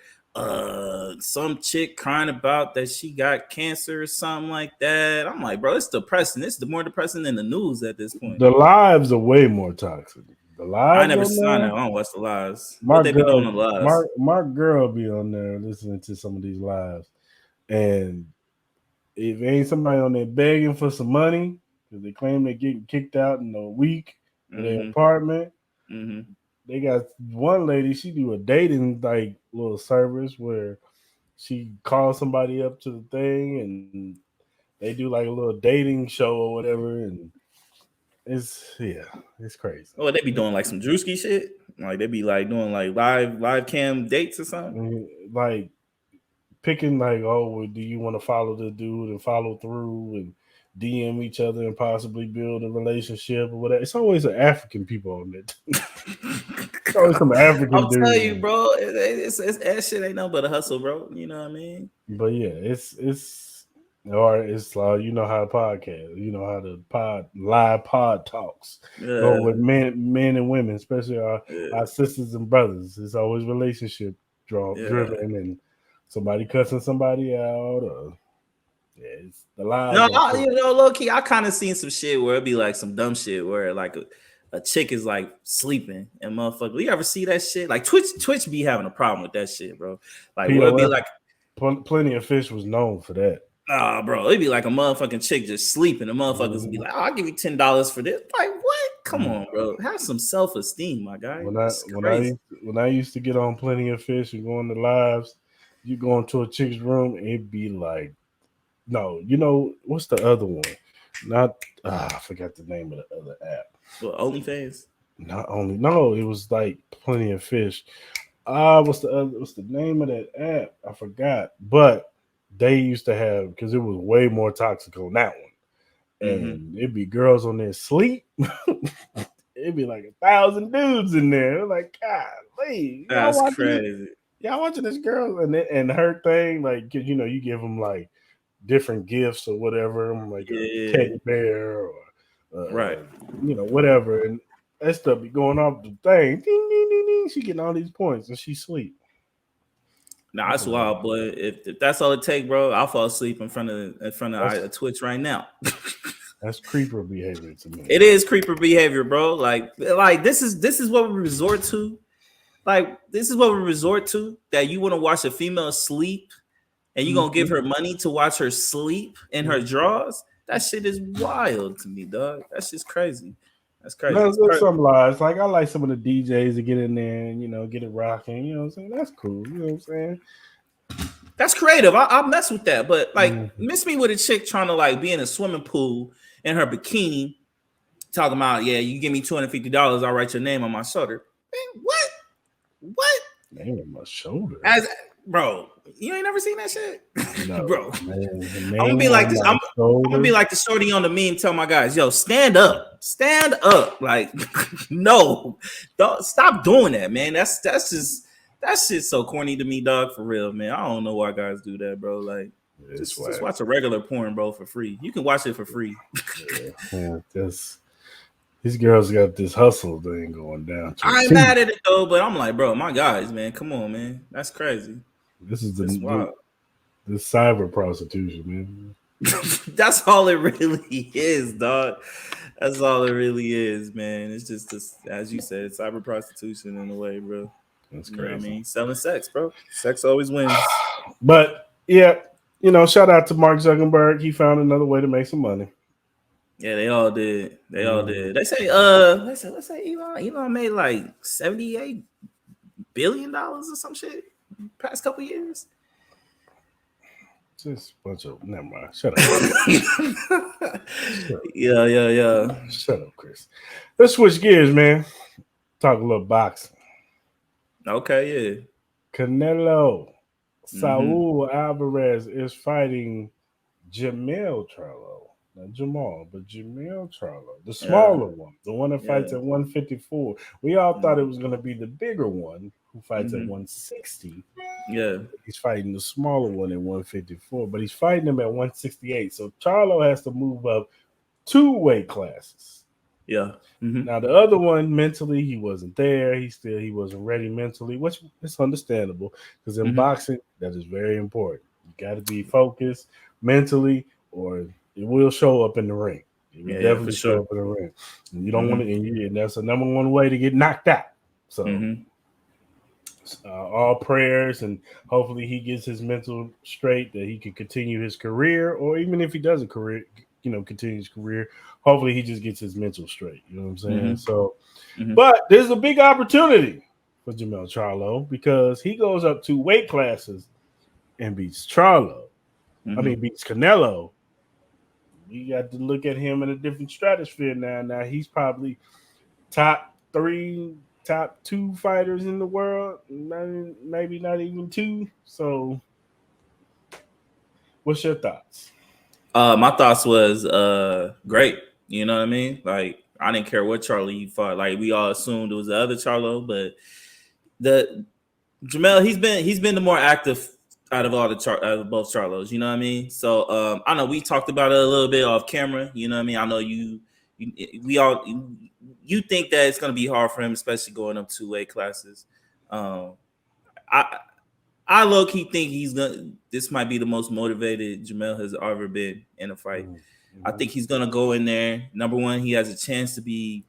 [SPEAKER 2] some chick crying about that she got cancer or something like that. I'm like, bro, it's depressing. It's more depressing than the news at this point.
[SPEAKER 1] The lives are way more toxic. The
[SPEAKER 2] I
[SPEAKER 1] lives
[SPEAKER 2] never
[SPEAKER 1] on
[SPEAKER 2] saw that. I
[SPEAKER 1] there.
[SPEAKER 2] don't watch the lives. What
[SPEAKER 1] My
[SPEAKER 2] they be doing
[SPEAKER 1] girl,
[SPEAKER 2] on the lives?
[SPEAKER 1] my girl be on there listening to some of these lives, and if ain't somebody on there begging for some money because they claim they're getting kicked out in a week of their
[SPEAKER 2] Mm-hmm.
[SPEAKER 1] apartment,
[SPEAKER 2] Mm-hmm.
[SPEAKER 1] they got one lady. She do a dating like little service where she calls somebody up to the thing and they do like a little dating show or whatever, and it's crazy.
[SPEAKER 2] Oh, they be doing like some Drewski shit. Like they be like doing like live cam dates or something.
[SPEAKER 1] Like picking like, oh, well, do you want to follow the dude and follow through and DM each other and possibly build a relationship or whatever. It's always an African people on it. It's always some African
[SPEAKER 2] I'll tell
[SPEAKER 1] dude.
[SPEAKER 2] you, bro. It's that shit ain't nothing but a hustle, bro. You know what I mean?
[SPEAKER 1] But yeah, it's or it's like you know how podcast, you know how the live pod talks go with men and women, especially our sisters and brothers. It's always relationship driven and somebody cussing somebody out or it's the lives.
[SPEAKER 2] No, low key, I kind of seen some shit where it'd be like some dumb shit where like a chick is like sleeping and motherfucker. You ever see that shit? Like Twitch be having a problem with that shit, bro. Like where it'd be like
[SPEAKER 1] Plenty of Fish was known for that.
[SPEAKER 2] Nah, bro, it'd be like a motherfucking chick just sleeping. The motherfuckers would be like, oh, I'll give you $10 for this. Like, what? Come on, bro. Have some self-esteem, my guy.
[SPEAKER 1] When I used to get on Plenty of Fish and go on the lives, you go into a chick's room, it'd be like, no, you know, what's the other one? I forgot the name of the other app.
[SPEAKER 2] What, OnlyFans?
[SPEAKER 1] It was like Plenty of Fish. What's the name of that app? I forgot. But they used to have, because it was way more toxic on that one. And it'd be girls on there sleep. It'd be like 1,000 dudes in there. Like, golly.
[SPEAKER 2] That's crazy.
[SPEAKER 1] Y'all watching this girl and her thing, like, cause you know, you give them like different gifts or whatever, like a teddy bear or
[SPEAKER 2] right,
[SPEAKER 1] you know, whatever, and that stuff be going off the thing. Ding, ding, ding, ding. She getting all these points and she sleep.
[SPEAKER 2] Nah, that's wild, boy. If that's all it take, bro, I'll fall asleep in front of Twitch right now.
[SPEAKER 1] That's creeper behavior to me.
[SPEAKER 2] It is creeper behavior, bro. Like this is what we resort to. Like this is what we resort to. That you want to watch a female sleep, and you gonna give her money to watch her sleep in her drawers. That shit is wild to me, dog. That's just crazy. That's crazy.
[SPEAKER 1] There's some lies. Like I like some of the DJs to get in there and you know get it rocking. You know what I'm saying? That's cool. You know what I'm saying?
[SPEAKER 2] That's creative. I mess with that. But like, miss me with a chick trying to like be in a swimming pool in her bikini, talking about you give me $250, I'll write your name on my shoulder. Man, what?
[SPEAKER 1] Name on my shoulder.
[SPEAKER 2] Bro, you ain't never seen that shit,
[SPEAKER 1] no,
[SPEAKER 2] bro.
[SPEAKER 1] I'm
[SPEAKER 2] gonna be like this. I'm gonna be like the shorty on the meme. Tell my guys, yo, stand up. Like, no, don't stop doing that, man. That's just that shit's so corny to me, dog. For real, man. I don't know why guys do that, bro. Like, just watch a regular porn, bro, for free. You can watch it for free.
[SPEAKER 1] These girls got this hustle thing going down.
[SPEAKER 2] I ain't mad at it though, but I'm like, bro, my guys, man, come on, man. That's crazy.
[SPEAKER 1] This is this cyber prostitution, man.
[SPEAKER 2] That's all it really is, dog. That's all it really is, man. It's just this, as you said, cyber prostitution in a way, bro.
[SPEAKER 1] That's crazy.
[SPEAKER 2] You know what I mean? Selling sex, bro. Sex always wins.
[SPEAKER 1] But yeah, you know, shout out to Mark Zuckerberg. He found another way to make some money.
[SPEAKER 2] Yeah, they all did. They say let's say Elon made like $78 billion or some shit past couple years.
[SPEAKER 1] Just a bunch of never mind. Shut up.
[SPEAKER 2] Yeah.
[SPEAKER 1] Shut up, Chris. Let's switch gears, man. Talk a little boxing.
[SPEAKER 2] Okay,
[SPEAKER 1] Canelo
[SPEAKER 2] Mm-hmm.
[SPEAKER 1] Saul Alvarez is fighting Jamel Charlo. Not Jamal, but Jamel Charlo, the
[SPEAKER 2] Yeah,
[SPEAKER 1] smaller one, the one that fights
[SPEAKER 2] yeah.
[SPEAKER 1] at 154. We all thought it
[SPEAKER 2] Mm-hmm.
[SPEAKER 1] was going to be the bigger one who fights at
[SPEAKER 2] Mm-hmm.
[SPEAKER 1] 160.
[SPEAKER 2] Yeah,
[SPEAKER 1] He's fighting the smaller one at 154, but he's fighting him at 168. So Charlo has to move up two weight classes.
[SPEAKER 2] yeah. Mm-hmm.
[SPEAKER 1] Now the other one, mentally, he wasn't there. He wasn't ready mentally, which is understandable because in
[SPEAKER 2] Mm-hmm.
[SPEAKER 1] boxing that is very important. You got to be focused mentally, or it will show up in the ring. It will
[SPEAKER 2] Yeah, for
[SPEAKER 1] definitely show
[SPEAKER 2] sure.
[SPEAKER 1] up in the ring, and you don't want
[SPEAKER 2] Mm-hmm.
[SPEAKER 1] to. And that's the number one way to get knocked out. So
[SPEAKER 2] Mm-hmm.
[SPEAKER 1] all prayers, and hopefully he gets his mental straight that he can continue his career, or even if he doesn't continue his career, hopefully he just gets his mental straight. You know what I'm saying?
[SPEAKER 2] Mm-hmm.
[SPEAKER 1] So,
[SPEAKER 2] Mm-hmm.
[SPEAKER 1] but there's a big opportunity for Jamel Charlo because he goes up two weight classes and beats Charlo. I
[SPEAKER 2] Mm-hmm.
[SPEAKER 1] mean, beats Canelo. We got to look at him in a different stratosphere now. Now he's probably top three, top two fighters in the world, maybe not even two. So, what's your thoughts?
[SPEAKER 2] My thoughts was great. You know what I mean? Like I didn't care what Charlie fought. Like we all assumed it was the other Charlo, but the Jamel, he's been the more active out of all out of both Charlos. You know what I mean? So I know we talked about it a little bit off camera. You know what I mean? I know you we all you think that it's gonna be hard for him, especially going up two weight classes. Um, I I low key think he's gonna. This might be the most motivated Jamel has ever been in a fight. I
[SPEAKER 1] Mm-hmm.
[SPEAKER 2] think he's gonna go in there. Number one, he has a chance to be,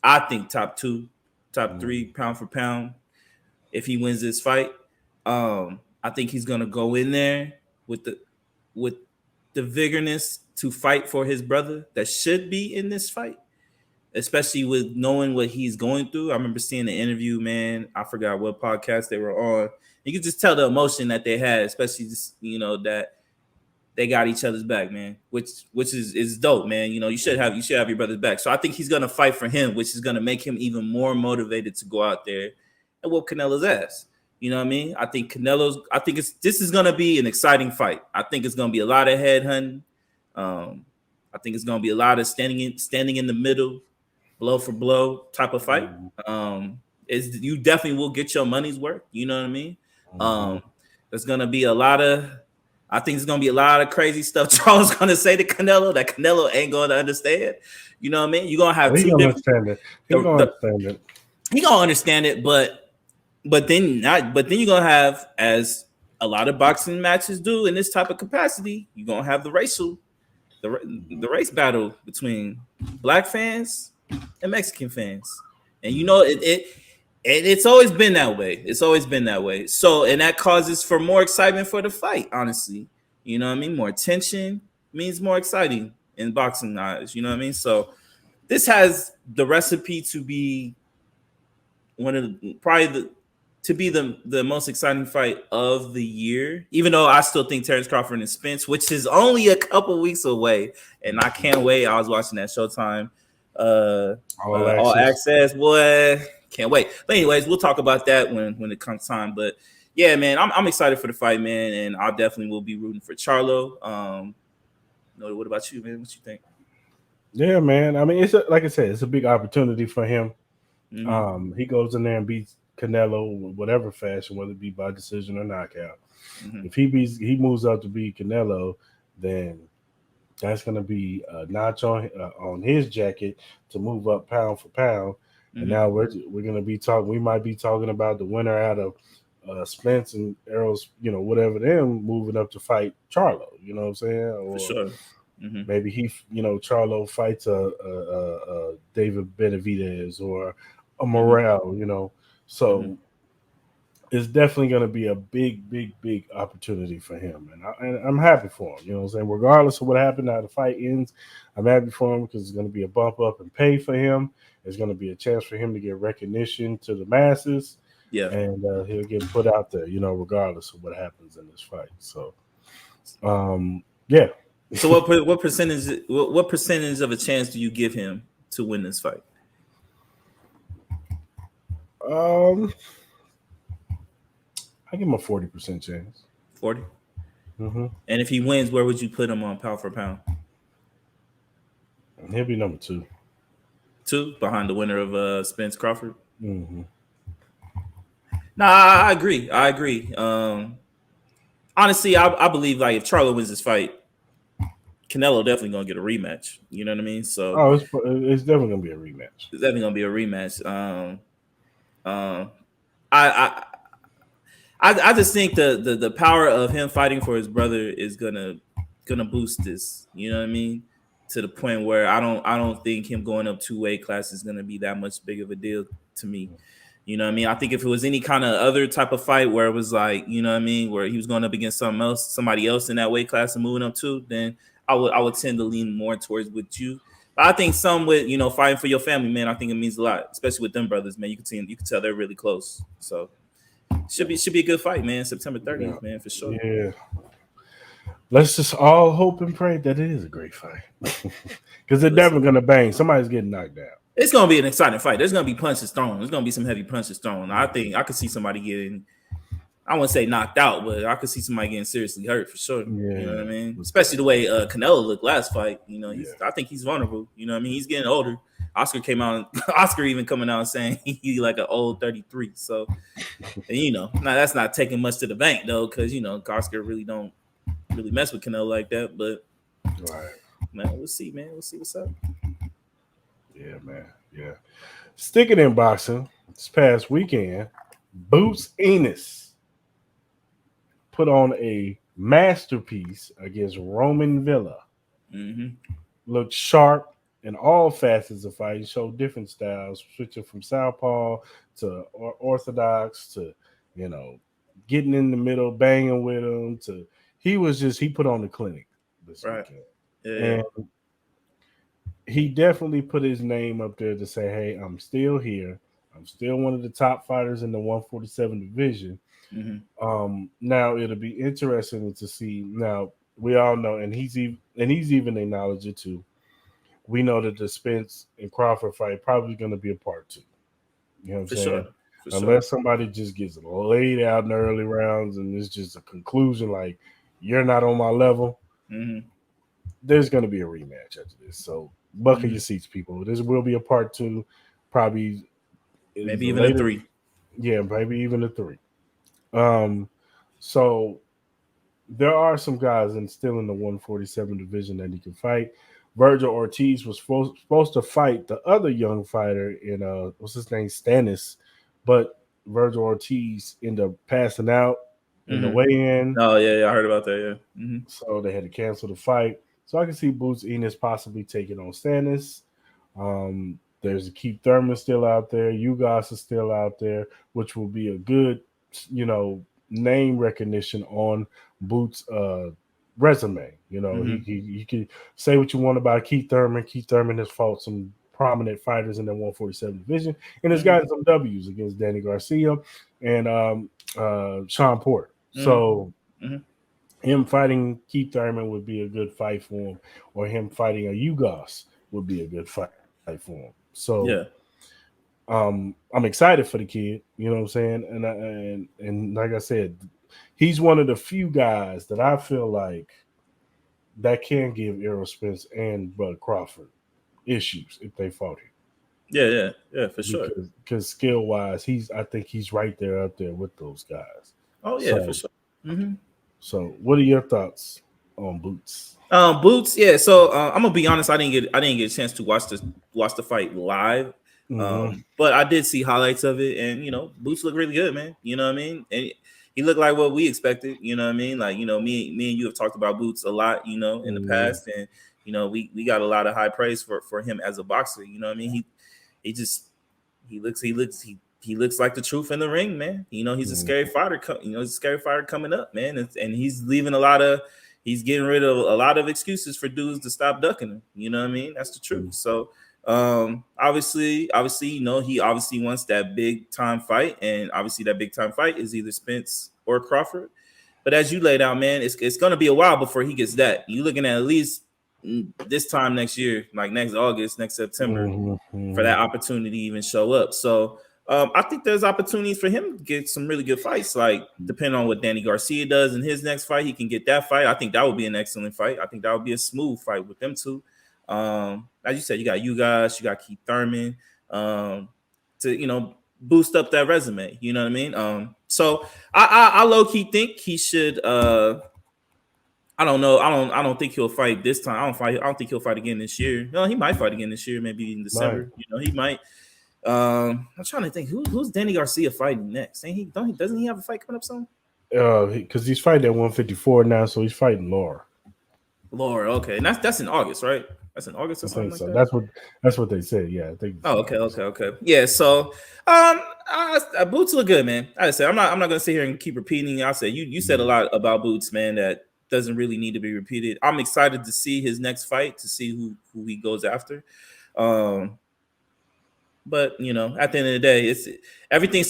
[SPEAKER 2] I think, top two, top three,
[SPEAKER 1] Mm-hmm.
[SPEAKER 2] pound for pound. If he wins this fight, I think he's gonna go in there with with the vigorness to fight for his brother that should be in this fight, especially with knowing what he's going through. I remember seeing the interview, man. I forgot what podcast they were on. You could just tell the emotion that they had, especially just, that they got each other's back, man. Which is dope, man. You should have your brother's back. So I think he's gonna fight for him, which is gonna make him even more motivated to go out there and whoop Canelo's ass. You know what I mean? I think this is gonna be an exciting fight. I think it's gonna be a lot of head hunting. I think it's gonna be a lot of standing in the middle, blow for blow type of fight.
[SPEAKER 1] Mm-hmm.
[SPEAKER 2] Is you definitely will get your money's worth. You know what I mean?
[SPEAKER 1] Mm-hmm.
[SPEAKER 2] Um, there's gonna be a lot of. I think there's gonna be a lot of crazy stuff Charles gonna say to Canelo that Canelo ain't gonna understand. You know what I mean? You're gonna have
[SPEAKER 1] He
[SPEAKER 2] two
[SPEAKER 1] gonna
[SPEAKER 2] different.
[SPEAKER 1] understand it. He
[SPEAKER 2] The,
[SPEAKER 1] gonna
[SPEAKER 2] the,
[SPEAKER 1] understand it.
[SPEAKER 2] he gonna understand it, but then you're gonna have, as a lot of boxing matches do in this type of capacity, you're gonna have the race battle between black fans and Mexican fans, and it's always been that way. It's always been that way. So, and that causes for more excitement for the fight. Honestly, you know what I mean. More tension means more exciting in boxing eyes. You know what I mean. So, this has the recipe to be one of probably the most exciting fight of the year. Even though I still think Terrence Crawford and Spence, which is only a couple weeks away, and I can't wait. I was watching that Showtime,
[SPEAKER 1] All
[SPEAKER 2] All
[SPEAKER 1] access.
[SPEAKER 2] Access, boy, can't wait. But anyways, we'll talk about that when it comes time. But yeah, man, I'm excited for the fight, man, and I definitely will be rooting for Charlo. What about you, man? What you think?
[SPEAKER 1] Yeah, man. I mean, like I said, it's a big opportunity for him.
[SPEAKER 2] Mm-hmm.
[SPEAKER 1] He goes in there and beats Canelo in whatever fashion, whether it be by decision or knockout.
[SPEAKER 2] Mm-hmm.
[SPEAKER 1] If he moves up to beat Canelo, then that's going to be a notch on his jacket to move up pound for pound. And
[SPEAKER 2] Mm-hmm.
[SPEAKER 1] now we're going to be talking. We might be talking about the winner out of Spence and Errol's, whatever them moving up to fight Charlo. You know what I'm saying?
[SPEAKER 2] For
[SPEAKER 1] Or
[SPEAKER 2] sure. Mm-hmm.
[SPEAKER 1] maybe Charlo fights a David Benavidez or a
[SPEAKER 2] Mm-hmm.
[SPEAKER 1] Morel.
[SPEAKER 2] Mm-hmm.
[SPEAKER 1] So it's definitely going to be a big, big, big opportunity for him, and I'm happy for him. You know what I'm saying? Regardless of what happened, how the fight ends, I'm happy for him because it's going to be a bump up in pay for him. It's going to be a chance for him to get recognition to the masses.
[SPEAKER 2] Yeah.
[SPEAKER 1] and he'll get put out there, regardless of what happens in this fight. So, yeah.
[SPEAKER 2] So what percentage of a chance do you give him to win this fight?
[SPEAKER 1] um, I give him a 40% chance.
[SPEAKER 2] 40.
[SPEAKER 1] Mm-hmm.
[SPEAKER 2] And if he wins, where would you put him on pound for pound?
[SPEAKER 1] He'll be number two.
[SPEAKER 2] Two, behind the winner of Spence Crawford.
[SPEAKER 1] Mm-hmm.
[SPEAKER 2] Nah, I agree. I agree. Honestly, I believe like if Charlo wins this fight, Canelo definitely gonna get a rematch. You know what I mean? So
[SPEAKER 1] Oh, it's definitely gonna be a rematch.
[SPEAKER 2] it's definitely gonna be a rematch. Um, I, I just think the power of him fighting for his brother is gonna boost this. You know what I mean? To the point where I don't think him going up 2 weight classes is gonna be that much big of a deal to me. You know what I mean? I think if it was any kind of other type of fight where it was like, you know what I mean, where he was going up against somebody else in that weight class and moving up to, then I would tend to lean more towards with you. But I think some with fighting for your family, man, I think it means a lot, especially with them brothers, man. You can tell they're really close. So should be a good fight, man. September
[SPEAKER 1] Yeah,
[SPEAKER 2] 30th, man, for sure.
[SPEAKER 1] yeah. Let's just all hope and pray that it is a great fight, because they're
[SPEAKER 2] Listen,
[SPEAKER 1] definitely gonna bang. Somebody's getting knocked out.
[SPEAKER 2] it's gonna be an exciting fight. There's gonna be punches thrown. There's gonna be some heavy punches thrown. I think I could see somebody getting, I wouldn't say knocked out, but I could see somebody getting seriously hurt for sure. You know what I
[SPEAKER 1] Yeah,
[SPEAKER 2] mean? Especially the way Canelo looked last fight.
[SPEAKER 1] yeah.
[SPEAKER 2] I think he's vulnerable. You know what I mean? He's getting older. Oscar came out. Oscar even coming out saying he like an old 33. So, and, now that's not taking much to the bank though, because Oscar really don't really mess with Canelo like that. But
[SPEAKER 1] Right.
[SPEAKER 2] man, we'll see, man. We'll see what's up.
[SPEAKER 1] Yeah, man. Yeah. Sticking in boxing, this past weekend, Boots Enos put on a masterpiece against Roman Villa.
[SPEAKER 2] Mm-hmm.
[SPEAKER 1] Looked sharp in all facets of fighting, showed different styles, switching from southpaw to orthodox to, you know, getting in the middle, banging with him to he put on the clinic this
[SPEAKER 2] Right.
[SPEAKER 1] weekend.
[SPEAKER 2] Yeah.
[SPEAKER 1] And he definitely put his name up there to say, "Hey, I'm still here. I'm still one of the top fighters in the 147 division."
[SPEAKER 2] Mm-hmm.
[SPEAKER 1] Now it'll be interesting to see. Now we all know, and he's even acknowledged it too. We know that the Spence and Crawford fight probably going to be a part two. You know what I'm
[SPEAKER 2] For sure.
[SPEAKER 1] saying?
[SPEAKER 2] For sure.
[SPEAKER 1] Unless somebody just gets laid out in the early rounds and it's just a conclusion like you're not on my level,
[SPEAKER 2] Mm-hmm.
[SPEAKER 1] there's going to be a rematch after this. So buckle
[SPEAKER 2] Mm-hmm.
[SPEAKER 1] your seats, people. This will be a part two. Probably is
[SPEAKER 2] Maybe
[SPEAKER 1] the
[SPEAKER 2] even a
[SPEAKER 1] later.
[SPEAKER 2] 3.
[SPEAKER 1] Yeah, maybe even a three. Um, so there are some guys still in the 147 division that he can fight. Virgil Ortiz was supposed to fight the other young fighter in what's his name, Stannis, but Virgil Ortiz ended up passing out in the
[SPEAKER 2] Mm-hmm.
[SPEAKER 1] weigh-in,
[SPEAKER 2] Oh yeah, I heard about that. Yeah. Mm-hmm.
[SPEAKER 1] so they had to cancel the fight. So I can see Boots Enos possibly taking on Stannis. There's Keith Thurman still out there. Ugas is still out there, which will be a good, name recognition on Boots' resume.
[SPEAKER 2] Mm-hmm.
[SPEAKER 1] He could say what you want about Keith Thurman. Keith Thurman has fought some prominent fighters in the 147 division, and has
[SPEAKER 2] Mm-hmm.
[SPEAKER 1] gotten some W's against Danny Garcia and Sean Porter.
[SPEAKER 2] Mm-hmm.
[SPEAKER 1] So
[SPEAKER 2] Mm-hmm.
[SPEAKER 1] him fighting Keith Thurman would be a good fight for him, or him fighting a Ugas would be a good fight for him. So
[SPEAKER 2] Yeah.
[SPEAKER 1] I'm excited for the kid. You know what I'm saying? And like I said, he's one of the few guys that I feel like that can give Errol Spence and Bud Crawford issues if they fought him,
[SPEAKER 2] Yeah. Yeah. Yeah. For sure.
[SPEAKER 1] because skill wise, I think he's right there up there with those guys.
[SPEAKER 2] Oh yeah, for
[SPEAKER 1] So
[SPEAKER 2] sure. Mm-hmm.
[SPEAKER 1] so what are your thoughts on Boots?
[SPEAKER 2] Boots, yeah. So I'm gonna be honest. I didn't get a chance to watch the fight live.
[SPEAKER 1] Mm-hmm.
[SPEAKER 2] But I did see highlights of it, and Boots looked really good, man. You know what I mean? And he looked like what we expected. You know what I mean? Like me and you have talked about Boots a lot, in the
[SPEAKER 1] Mm-hmm.
[SPEAKER 2] past, and we got a lot of high praise for him as a boxer. You know what I mean? He just he looks like the truth in the ring, man. He's a scary fighter. He's a scary fighter coming up, man, and he's leaving he's getting rid of a lot of excuses for dudes to stop ducking him. You know what I mean? That's the truth. So Obviously, he obviously wants that big time fight, and obviously that big time fight is either Spence or Crawford. But as you laid out, man, it's going to be a while before he gets that. You're looking at least this time next year, like next August, next September, for that opportunity to even show up. So I think there's opportunities for him to get some really good fights. Like depending on what Danny Garcia does in his next fight, he can get that fight. I think that would be an excellent fight. I think that would be a smooth fight with them two. As you said, you guys, you got Keith Thurman, to boost up that resume. You know what I mean? So I low key think he should. I don't know. I don't think he'll fight this time. I don't think he'll fight again this year. No, he might fight again this year, maybe in December. He might. I'm trying to think who's Danny Garcia fighting next. Doesn't he have a fight coming up soon?
[SPEAKER 1] Because he's fighting at 154 now, so he's fighting Laura.
[SPEAKER 2] Okay, and that's in August, right? That's in August or something like
[SPEAKER 1] so.
[SPEAKER 2] that.
[SPEAKER 1] That's what they said. Yeah, I think.
[SPEAKER 2] Oh, okay. Yeah, so Boots look good, man. I said I'm not gonna sit here and keep repeating. I said you said a lot about Boots, man, that doesn't really need to be repeated. I'm excited to see his next fight, to see who he goes after. But at the end of the day, it's everything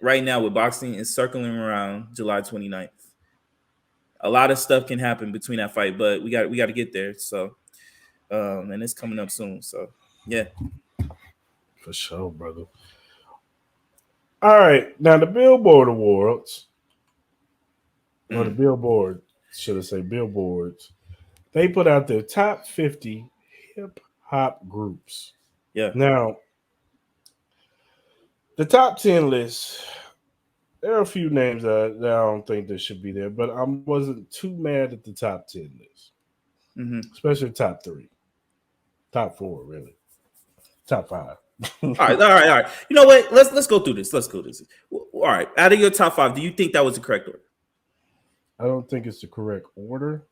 [SPEAKER 2] right now with boxing is circling around July 29th. A lot of stuff can happen between that fight, but we got to get there. So, and it's coming up soon. So, yeah,
[SPEAKER 1] for sure, brother. All right, now the Billboard Awards, or the Billboard, should I say Billboards? They put out their top 50 hip hop groups.
[SPEAKER 2] Yeah.
[SPEAKER 1] Now, the top 10 list. There are a few names that I don't think that should be there, but I wasn't too mad at the top 10 list, especially top 3, top 4, really, top 5.
[SPEAKER 2] All right. You know what? Let's go through this. All right. Out of your top 5, do you think that was the correct order?
[SPEAKER 1] I don't think it's the correct order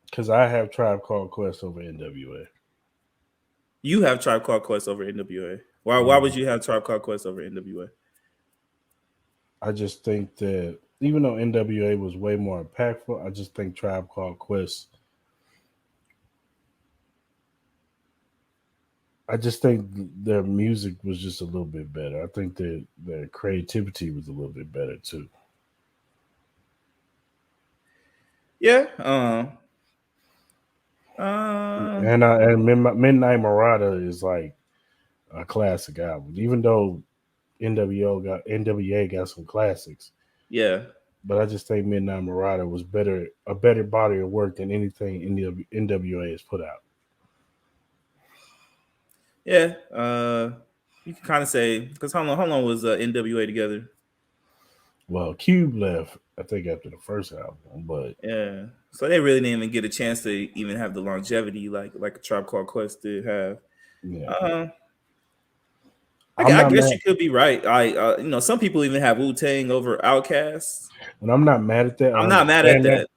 [SPEAKER 1] because I have Tribe Called Quest over NWA.
[SPEAKER 2] You have Tribe Called Quest over NWA. Why would you have Tribe Called Quest over NWA?
[SPEAKER 1] I just think that even though NWA was way more impactful, I just think Tribe Called Quest. I just think their music was just a little bit better. I think their creativity was a little bit better too.
[SPEAKER 2] Yeah.
[SPEAKER 1] And Midnight Marauder is like a classic album, even though NWA got some classics.
[SPEAKER 2] Yeah.
[SPEAKER 1] But I just think Midnight Marauder was a better body of work than anything NWA has put out.
[SPEAKER 2] Yeah. You can kind of say, because how long was NWA together?
[SPEAKER 1] Well, Cube left, I think, after the first album, but
[SPEAKER 2] yeah, so they really didn't even get a chance to even have the longevity like a Tribe Called Quest did have. Yeah. I guess you could be right. Some people even have Wu-Tang over Outkast,
[SPEAKER 1] and I'm not mad at that.
[SPEAKER 2] I'm not mad at that.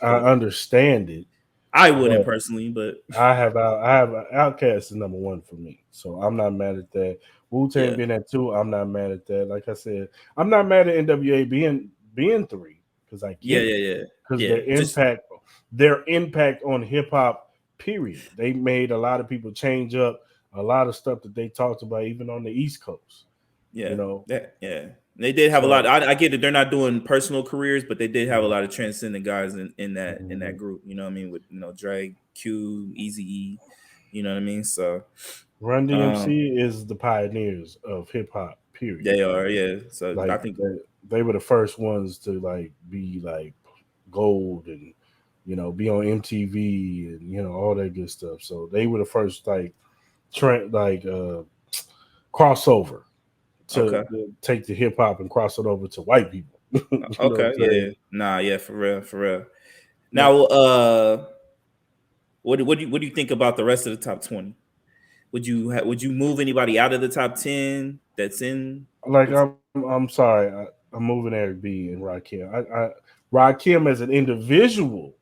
[SPEAKER 1] I understand it.
[SPEAKER 2] I wouldn't personally, but
[SPEAKER 1] I have Outkast is number 1 for me, so I'm not mad at that. Wu-Tang being at 2, I'm not mad at that. Like I said, I'm not mad at NWA being 3 because I get it. Because their impact on hip hop, period. They made a lot of people change up a lot of stuff that they talked about, even on the East Coast.
[SPEAKER 2] Yeah, they did have a lot. I get it. They're not doing personal careers, but they did have a lot of transcendent guys in that group. You know what I mean? With Dre, Q, Eazy-E. You know what I mean? So
[SPEAKER 1] Run DMC is the pioneers of hip hop. Period.
[SPEAKER 2] They are, yeah. So I think
[SPEAKER 1] they were the first ones to be gold and be on MTV and all that good stuff. So they were the first crossover to take the hip hop and cross it over to white people.
[SPEAKER 2] Okay, yeah, for real. Now, what do you think about the rest of the top 20? Would you move anybody out of the top 10 that's in?
[SPEAKER 1] I'm sorry, I'm moving Eric B and Rakim. Rakim as an individual,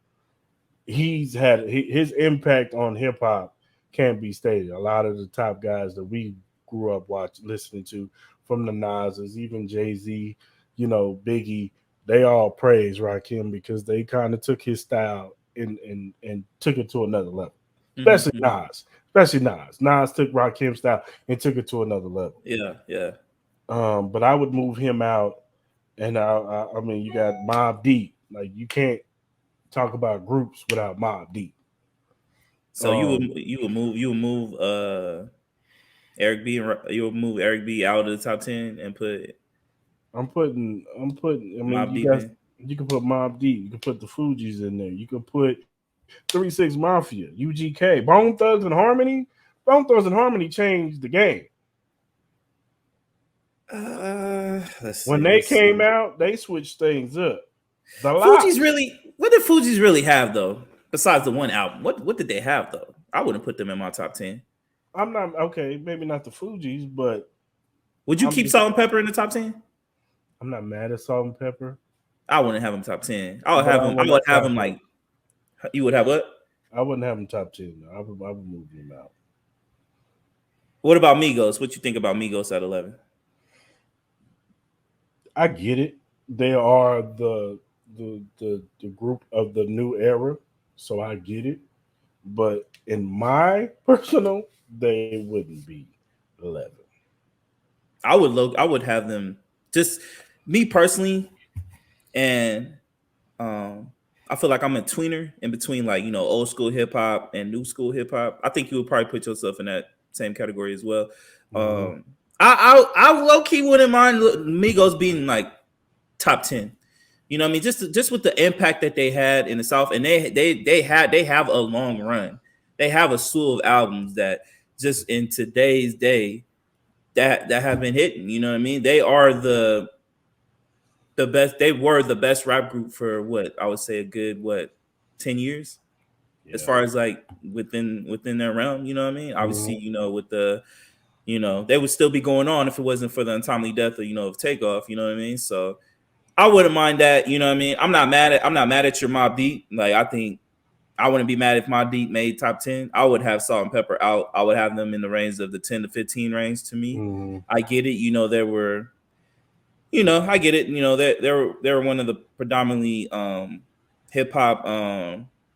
[SPEAKER 1] he's had his impact on hip hop can't be stated. A lot of the top guys that we grew up listening to, from the Nas's, even Jay-Z, Biggie, they all praise Rakim because they kind of took his style and took it to another level. Especially
[SPEAKER 2] Mm-hmm.
[SPEAKER 1] Nas. Especially Nas. Nas took Rakim's style and took it to another level.
[SPEAKER 2] Yeah, yeah.
[SPEAKER 1] But I would move him out, and I mean, you got Mob Deep. Like you can't talk about groups without Mob Deep.
[SPEAKER 2] So
[SPEAKER 1] Um,
[SPEAKER 2] you would move Eric B and you would move Eric B out of the top 10 and put
[SPEAKER 1] I'm putting. I mean,
[SPEAKER 2] Mobb Deep in.
[SPEAKER 1] you can put Mob Deep. You can put the Fugees in there. You can put 3 6 Mafia, UGK, Bone Thugs and Harmony. Bone Thugs and Harmony changed the game.
[SPEAKER 2] Let's
[SPEAKER 1] When
[SPEAKER 2] see.
[SPEAKER 1] they
[SPEAKER 2] Let's
[SPEAKER 1] came
[SPEAKER 2] see.
[SPEAKER 1] out, they switched things up. The
[SPEAKER 2] Fuji's
[SPEAKER 1] Locks.
[SPEAKER 2] really. What did Fuji's really have though? Besides the one album, what did they have though? I wouldn't put them in my top 10.
[SPEAKER 1] I'm not okay. Maybe not the Fugees, but
[SPEAKER 2] Would you
[SPEAKER 1] I'm
[SPEAKER 2] keep
[SPEAKER 1] just
[SPEAKER 2] Salt and Pepper in the top 10?
[SPEAKER 1] I'm not mad at Salt and Pepper,
[SPEAKER 2] I wouldn't have him top 10. I would
[SPEAKER 1] but
[SPEAKER 2] have
[SPEAKER 1] I
[SPEAKER 2] him. I
[SPEAKER 1] wouldn't
[SPEAKER 2] would have
[SPEAKER 1] top
[SPEAKER 2] him
[SPEAKER 1] him.
[SPEAKER 2] like. You would have what?
[SPEAKER 1] I wouldn't have him top 10. No. I would move him out.
[SPEAKER 2] What about Migos? What you think about Migos at 11?
[SPEAKER 1] I get it. They are the group of the new era, so I get it. But in my personal, they wouldn't be 11.
[SPEAKER 2] I would have them just me personally, and I feel like I'm a tweener in between, like old school hip hop and new school hip hop. I think you would probably put yourself in that same category as well.
[SPEAKER 1] Mm-hmm.
[SPEAKER 2] I low key wouldn't mind Migos being like top 10. You know what I mean? Just with the impact that they had in the South, and they have a long run. They have a slew of albums that just in today's day that have been hitting. You know what I mean? They are the best. They were the best rap group for what I would say a good 10 years, as
[SPEAKER 1] Yeah.
[SPEAKER 2] far as like within their realm. You know what I mean? Obviously,
[SPEAKER 1] Mm-hmm.
[SPEAKER 2] with the they would still be going on if it wasn't for the untimely death of of Takeoff. You know what I mean? So I wouldn't mind that. You know what I mean? I'm not mad at your Mob Deep. Like I think I wouldn't be mad if Mobb Deep made top 10. I would have Salt and Pepper out. I would have them in the range of the 10 to 15 range to me.
[SPEAKER 1] Mm-hmm.
[SPEAKER 2] I get it. There were, I get it. They were one of the predominantly hip hop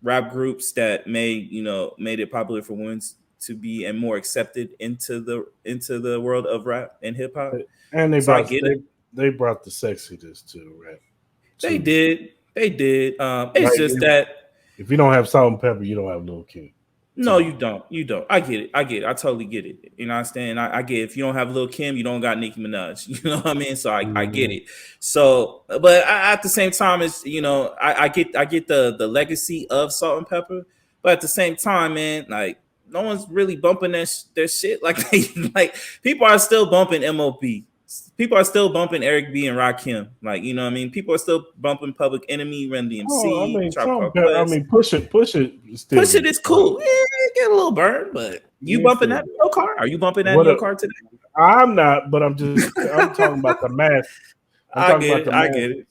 [SPEAKER 2] rap groups that made it popular for women to be and more accepted into the world of rap and hip hop.
[SPEAKER 1] And
[SPEAKER 2] So I get it.
[SPEAKER 1] they brought the sexiness to rap
[SPEAKER 2] They
[SPEAKER 1] too.
[SPEAKER 2] did. They did. It's
[SPEAKER 1] Like
[SPEAKER 2] just that
[SPEAKER 1] if you don't have Salt and Pepper, you don't have Lil Kim. To
[SPEAKER 2] no,
[SPEAKER 1] me.
[SPEAKER 2] you don't. You don't. I get it. I get it. I totally get it. You know what I'm saying? I get it. If you don't have Lil Kim, you don't got Nicki Minaj. You know what I mean? So I get
[SPEAKER 1] Mm-hmm.
[SPEAKER 2] it. So, but at the same time, it's I get the legacy of Salt and Pepper, but at the same time, man, like no one's really bumping their shit like like people are still bumping MOP. People are still bumping Eric B and Rakim. Like you know what I mean? People are still bumping Public Enemy, Run
[SPEAKER 1] Oh, I
[SPEAKER 2] DMC,
[SPEAKER 1] mean,
[SPEAKER 2] Tribe
[SPEAKER 1] Salt and
[SPEAKER 2] Called
[SPEAKER 1] Pepper. I
[SPEAKER 2] Quest.
[SPEAKER 1] mean, push it still
[SPEAKER 2] Push it
[SPEAKER 1] gets
[SPEAKER 2] is
[SPEAKER 1] burnt.
[SPEAKER 2] cool. Yeah, get a little burn, but you
[SPEAKER 1] It
[SPEAKER 2] bumping
[SPEAKER 1] still
[SPEAKER 2] that in
[SPEAKER 1] does.
[SPEAKER 2] your car? Are you bumping that in
[SPEAKER 1] What
[SPEAKER 2] your
[SPEAKER 1] a,
[SPEAKER 2] car today?
[SPEAKER 1] I'm not, but I'm talking about the mass. I'm
[SPEAKER 2] I
[SPEAKER 1] talking
[SPEAKER 2] get
[SPEAKER 1] about
[SPEAKER 2] it.
[SPEAKER 1] the
[SPEAKER 2] I get
[SPEAKER 1] masses.
[SPEAKER 2] it.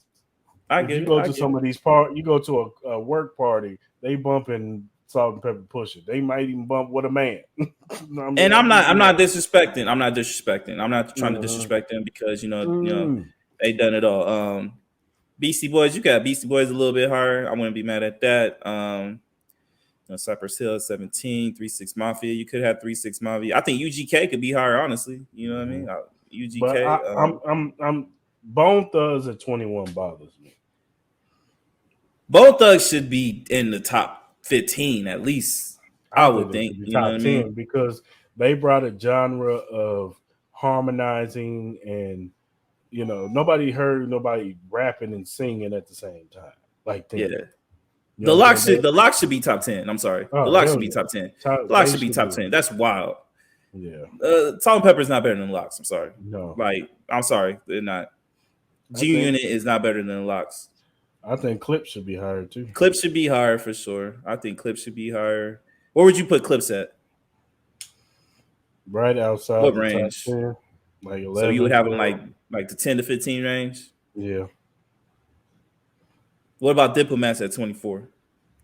[SPEAKER 2] I
[SPEAKER 1] If
[SPEAKER 2] get
[SPEAKER 1] you
[SPEAKER 2] it.
[SPEAKER 1] go
[SPEAKER 2] I
[SPEAKER 1] to
[SPEAKER 2] get
[SPEAKER 1] some
[SPEAKER 2] it.
[SPEAKER 1] of these you go to a work party, they bumping Salt and Pepper Push It. They might even bump What a Man. I mean,
[SPEAKER 2] And
[SPEAKER 1] I'm just
[SPEAKER 2] I'm
[SPEAKER 1] being
[SPEAKER 2] not disrespecting. I'm not disrespecting. I'm not trying to
[SPEAKER 1] uh
[SPEAKER 2] disrespect them because
[SPEAKER 1] mm,
[SPEAKER 2] they done it all. Beastie Boys, you got Beastie Boys a little bit higher. I wouldn't be mad at that. Cypress Hill 17, 3 6 Mafia. You could have 3 6 Mafia. I think UGK could be higher, honestly. You know what I
[SPEAKER 1] mhm.
[SPEAKER 2] mean?
[SPEAKER 1] But
[SPEAKER 2] UGK.
[SPEAKER 1] I'm Bone Thugs at 21 bothers me.
[SPEAKER 2] Both thugs should be in the top 15 at least. I
[SPEAKER 1] I think
[SPEAKER 2] would
[SPEAKER 1] they
[SPEAKER 2] think.
[SPEAKER 1] should be
[SPEAKER 2] You know what
[SPEAKER 1] top
[SPEAKER 2] I
[SPEAKER 1] 10
[SPEAKER 2] mean?
[SPEAKER 1] because they brought a genre of harmonizing and nobody heard nobody rapping and singing at the same time like them.
[SPEAKER 2] Yeah.
[SPEAKER 1] You know what I'm saying?
[SPEAKER 2] The lock should be top 10. I'm sorry. The
[SPEAKER 1] Oh
[SPEAKER 2] lock should
[SPEAKER 1] hell
[SPEAKER 2] be
[SPEAKER 1] yeah,
[SPEAKER 2] top 10. The lock
[SPEAKER 1] they
[SPEAKER 2] should be
[SPEAKER 1] should
[SPEAKER 2] top
[SPEAKER 1] be.
[SPEAKER 2] 10. That's wild.
[SPEAKER 1] Yeah,
[SPEAKER 2] Salt and Pepper is not better than the locks. I'm sorry.
[SPEAKER 1] no,
[SPEAKER 2] Like, I'm sorry. They're not.
[SPEAKER 1] I
[SPEAKER 2] G
[SPEAKER 1] think
[SPEAKER 2] Unit is not better than the locks.
[SPEAKER 1] I think Clips should be higher too.
[SPEAKER 2] Clips should be higher for sure. I think clips should be higher. Where would you put clips at?
[SPEAKER 1] Right outside
[SPEAKER 2] What
[SPEAKER 1] the top
[SPEAKER 2] range?
[SPEAKER 1] 10, like
[SPEAKER 2] So you would
[SPEAKER 1] 11,
[SPEAKER 2] have them
[SPEAKER 1] 12.
[SPEAKER 2] like the 10 to 15 range.
[SPEAKER 1] Yeah,
[SPEAKER 2] What about diplomats at 24?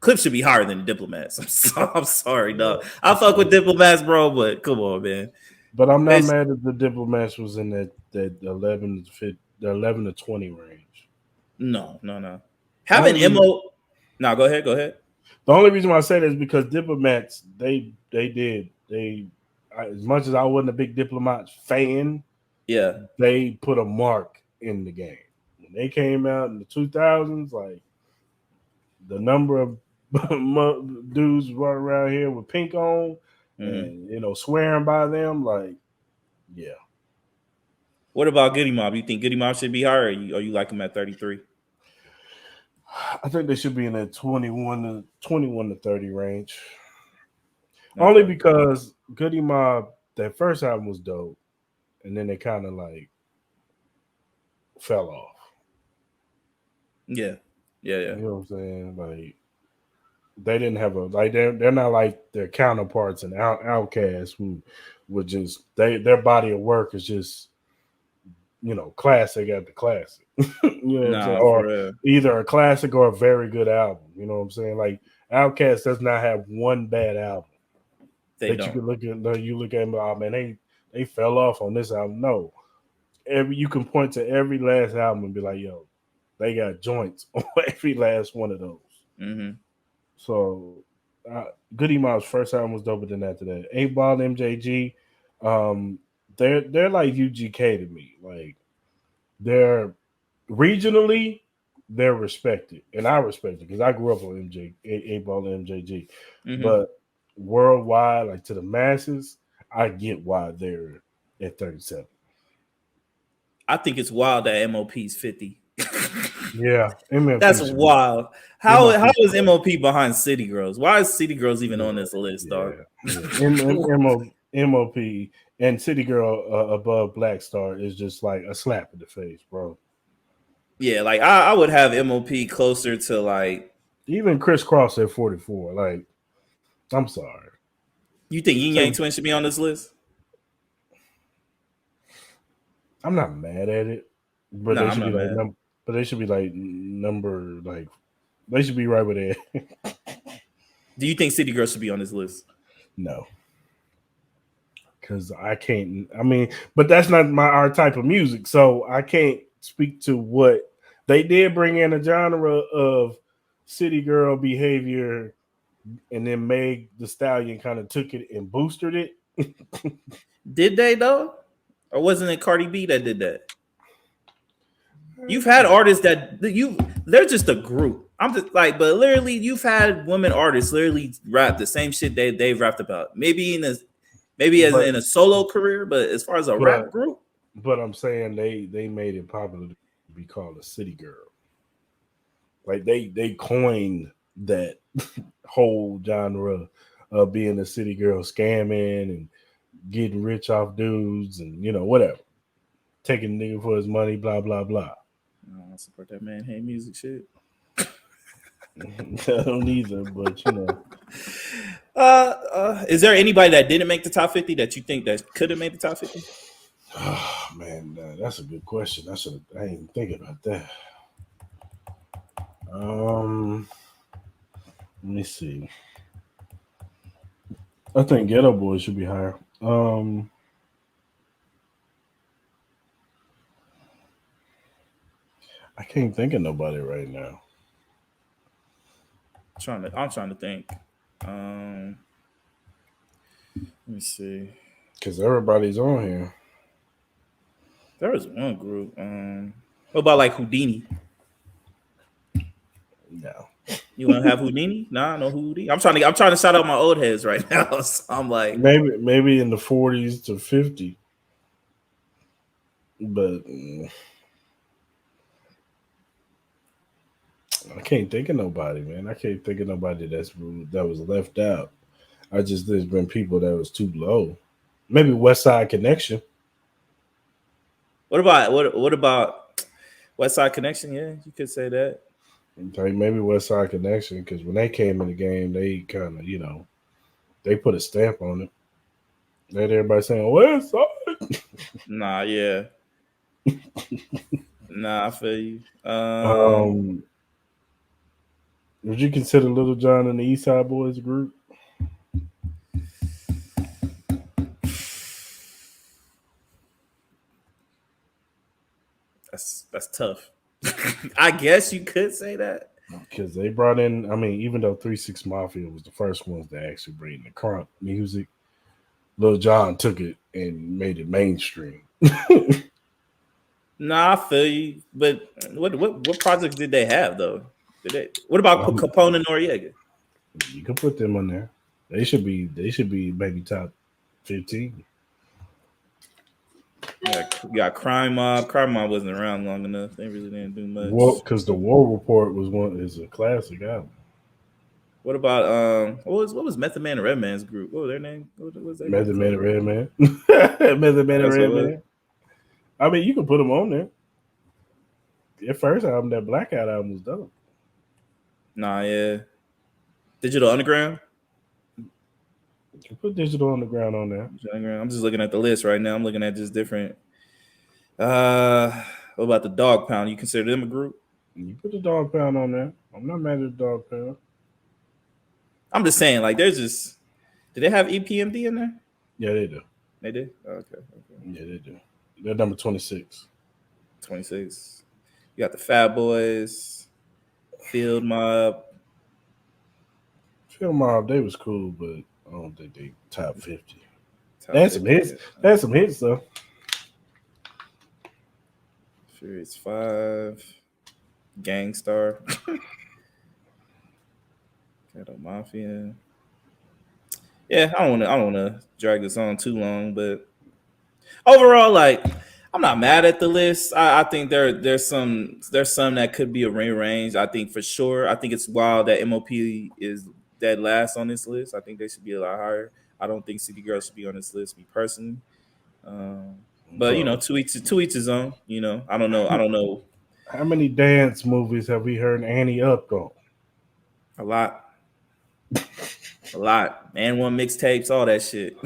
[SPEAKER 2] Clips should be higher than diplomats. I'm sorry, dog. I fuck with diplomats, bro, but come on, man.
[SPEAKER 1] but I'm not
[SPEAKER 2] It's,
[SPEAKER 1] mad at the Diplomats was in that 11 to 15, the 11 to 20 range.
[SPEAKER 2] no.
[SPEAKER 1] I
[SPEAKER 2] Having
[SPEAKER 1] ain't even
[SPEAKER 2] Mo. No, go ahead. Go ahead.
[SPEAKER 1] The only reason why I say that is because diplomats as much as I wasn't a big diplomats fan,
[SPEAKER 2] Yeah.
[SPEAKER 1] they put a mark in the game when they came out in the 2000s. Like the number of dudes running around here with pink on
[SPEAKER 2] Mm-hmm.
[SPEAKER 1] and swearing by them, like yeah.
[SPEAKER 2] What about Goody Mob? You think Goody Mob should be higher, or you like him at 33?
[SPEAKER 1] I think they should be in the 21 to 30 range. Only
[SPEAKER 2] Okay.
[SPEAKER 1] because Goody Mob, that first album was dope, and then they kind of like fell off.
[SPEAKER 2] Yeah. Yeah. Yeah.
[SPEAKER 1] You know what I'm saying? Like they didn't have a like they're not like their counterparts and outcasts who would just their body of work is just classic at the classic. You know what I'm saying?
[SPEAKER 2] Nah, for
[SPEAKER 1] Or
[SPEAKER 2] real.
[SPEAKER 1] either a classic or a very good album. You know what I'm saying? Like Outkast does not have one bad album
[SPEAKER 2] They
[SPEAKER 1] that you
[SPEAKER 2] don't.
[SPEAKER 1] can look at. You look at them, oh man, they fell off on this album. No, you can point to every last album and be like, yo, they got joints on every last one of those.
[SPEAKER 2] Mm-hmm.
[SPEAKER 1] So, Goody Mob's first album was doper than after that. 8 Ball MJG, um, they're like UGK to me. Like they're regionally, they're respected, and I respect it because I grew up on 8 Ball and MJG.
[SPEAKER 2] Mm-hmm.
[SPEAKER 1] But worldwide, like to the masses, I get why they're at 37.
[SPEAKER 2] I think it's wild that MOP's 50.
[SPEAKER 1] Yeah, MLP
[SPEAKER 2] That's
[SPEAKER 1] should be
[SPEAKER 2] wild. How
[SPEAKER 1] MLP.
[SPEAKER 2] is MOP behind City Girls? Why is City Girls even on
[SPEAKER 1] Yeah,
[SPEAKER 2] this list, dog?
[SPEAKER 1] yeah, yeah. MOP and City Girl above Black Star is just like a slap in the face, bro.
[SPEAKER 2] Yeah, like I would have MOP closer to like.
[SPEAKER 1] Even Chris Cross at 44. Like, I'm sorry.
[SPEAKER 2] You think Yin Yang
[SPEAKER 1] Take,
[SPEAKER 2] Twins should be on this list?
[SPEAKER 1] I'm not mad at it, but
[SPEAKER 2] Nah,
[SPEAKER 1] they
[SPEAKER 2] I'm
[SPEAKER 1] should be
[SPEAKER 2] not
[SPEAKER 1] like
[SPEAKER 2] mad.
[SPEAKER 1] but they should be like number like they should be right with it.
[SPEAKER 2] Do you think City Girls should be on this list?
[SPEAKER 1] No, because I can't. I mean, but that's not our type of music, so I can't speak to what they did. Bring in a genre of city girl behavior, and then Meg the Stallion kind of took it and boosted it.
[SPEAKER 2] Did they though, or wasn't it Cardi B that did that? You've had artists they're just a group. I'm just like, but literally, you've had women artists literally rap the same shit they've rapped about. Maybe as
[SPEAKER 1] but
[SPEAKER 2] in a solo career, but as far as a
[SPEAKER 1] but
[SPEAKER 2] rap group,
[SPEAKER 1] but I'm saying they made it popular to be called a city girl. Like they coined that whole genre of being a city girl, scamming and getting rich off dudes and whatever, taking nigga for his money, blah blah blah.
[SPEAKER 2] I don't support that man. Hey, music shit.
[SPEAKER 1] I don't either, but
[SPEAKER 2] Is there anybody that didn't make the top 50 that you think that could have made the top 50?
[SPEAKER 1] oh, man, that's a good question. I ain't thinking about that. Let me see. I think Ghetto Boys should be higher. I can't think of nobody right now.
[SPEAKER 2] I'm trying to think. Let me see.
[SPEAKER 1] Because everybody's on here.
[SPEAKER 2] There was one group. What about like Houdini?
[SPEAKER 1] No.
[SPEAKER 2] You want to have Houdini? Nah, no Houdini. I'm trying to shout out my old heads right now. So I'm like,
[SPEAKER 1] Maybe in the 40s to 50. But I can't think of nobody, man. I can't think of nobody that was left out. There's been people that was too low. Maybe West Side Connection.
[SPEAKER 2] what about West Side Connection? Yeah, you could say that.
[SPEAKER 1] Okay, maybe West Side Connection because when they came in the game, they kind of they put a stamp on it. They had everybody saying West Side.
[SPEAKER 2] Nah, yeah. Nah, I feel you.
[SPEAKER 1] Um, would you consider Little John and the East Side Boys a group?
[SPEAKER 2] That's tough. I guess you could say that.
[SPEAKER 1] because they brought in. I mean, even though 3 6 Mafia was the first ones to actually bring the crunk music, Lil Jon took it and made it mainstream.
[SPEAKER 2] Nah, I feel you. But what projects did they have though? Did they? What about Capone and Noriega?
[SPEAKER 1] You can put them on there. They should be maybe top 15.
[SPEAKER 2] Yeah, you got Crime Mob. Crime Mob wasn't around long enough. They really didn't do
[SPEAKER 1] Well,
[SPEAKER 2] much.
[SPEAKER 1] because the War Report was one is a classic album.
[SPEAKER 2] What about what was Method Man and Redman's group? What was their name? What was that group
[SPEAKER 1] Method Man
[SPEAKER 2] called?
[SPEAKER 1] and Redman. Method Man and
[SPEAKER 2] That's what it was.
[SPEAKER 1] Redman. I mean, you can put them on there. Their first album, that Blackout album, was dope.
[SPEAKER 2] Nah, yeah. Digital Underground.
[SPEAKER 1] You can put Digital Underground on there.
[SPEAKER 2] I'm just looking at the list right now. I'm looking at just different. Uh, what about the Dog Pound? You consider them a group?
[SPEAKER 1] You put the Dog Pound on there. I'm not mad at the Dog Pound.
[SPEAKER 2] I'm just saying, like, there's just. Did they have EPMD in there?
[SPEAKER 1] Yeah, they do.
[SPEAKER 2] They did. Oh, okay.
[SPEAKER 1] Yeah, they do. They're number 26.
[SPEAKER 2] 26. You got the Fat Boys, Field Mob.
[SPEAKER 1] Film Mob, they was cool, but I don't think they top 50.
[SPEAKER 2] Top
[SPEAKER 1] They had some
[SPEAKER 2] 50.
[SPEAKER 1] hits. They had some hits though.
[SPEAKER 2] Furious 5. Gangstar. Ghetto Mafia. Yeah, I don't wanna drag this on too long, but overall, like, I'm not mad at the list. I think there's some that could be a range. I think for sure. I think it's wild that MOP is dead last on this list. I think they should be a lot higher. I don't think City Girls should be on this list, me personally. Um, but
[SPEAKER 1] Bro,
[SPEAKER 2] to each his own. I don't know. I don't know
[SPEAKER 1] how many dance movies have we heard Annie Up on?
[SPEAKER 2] a lot. A lot. And one mixtapes, all that shit.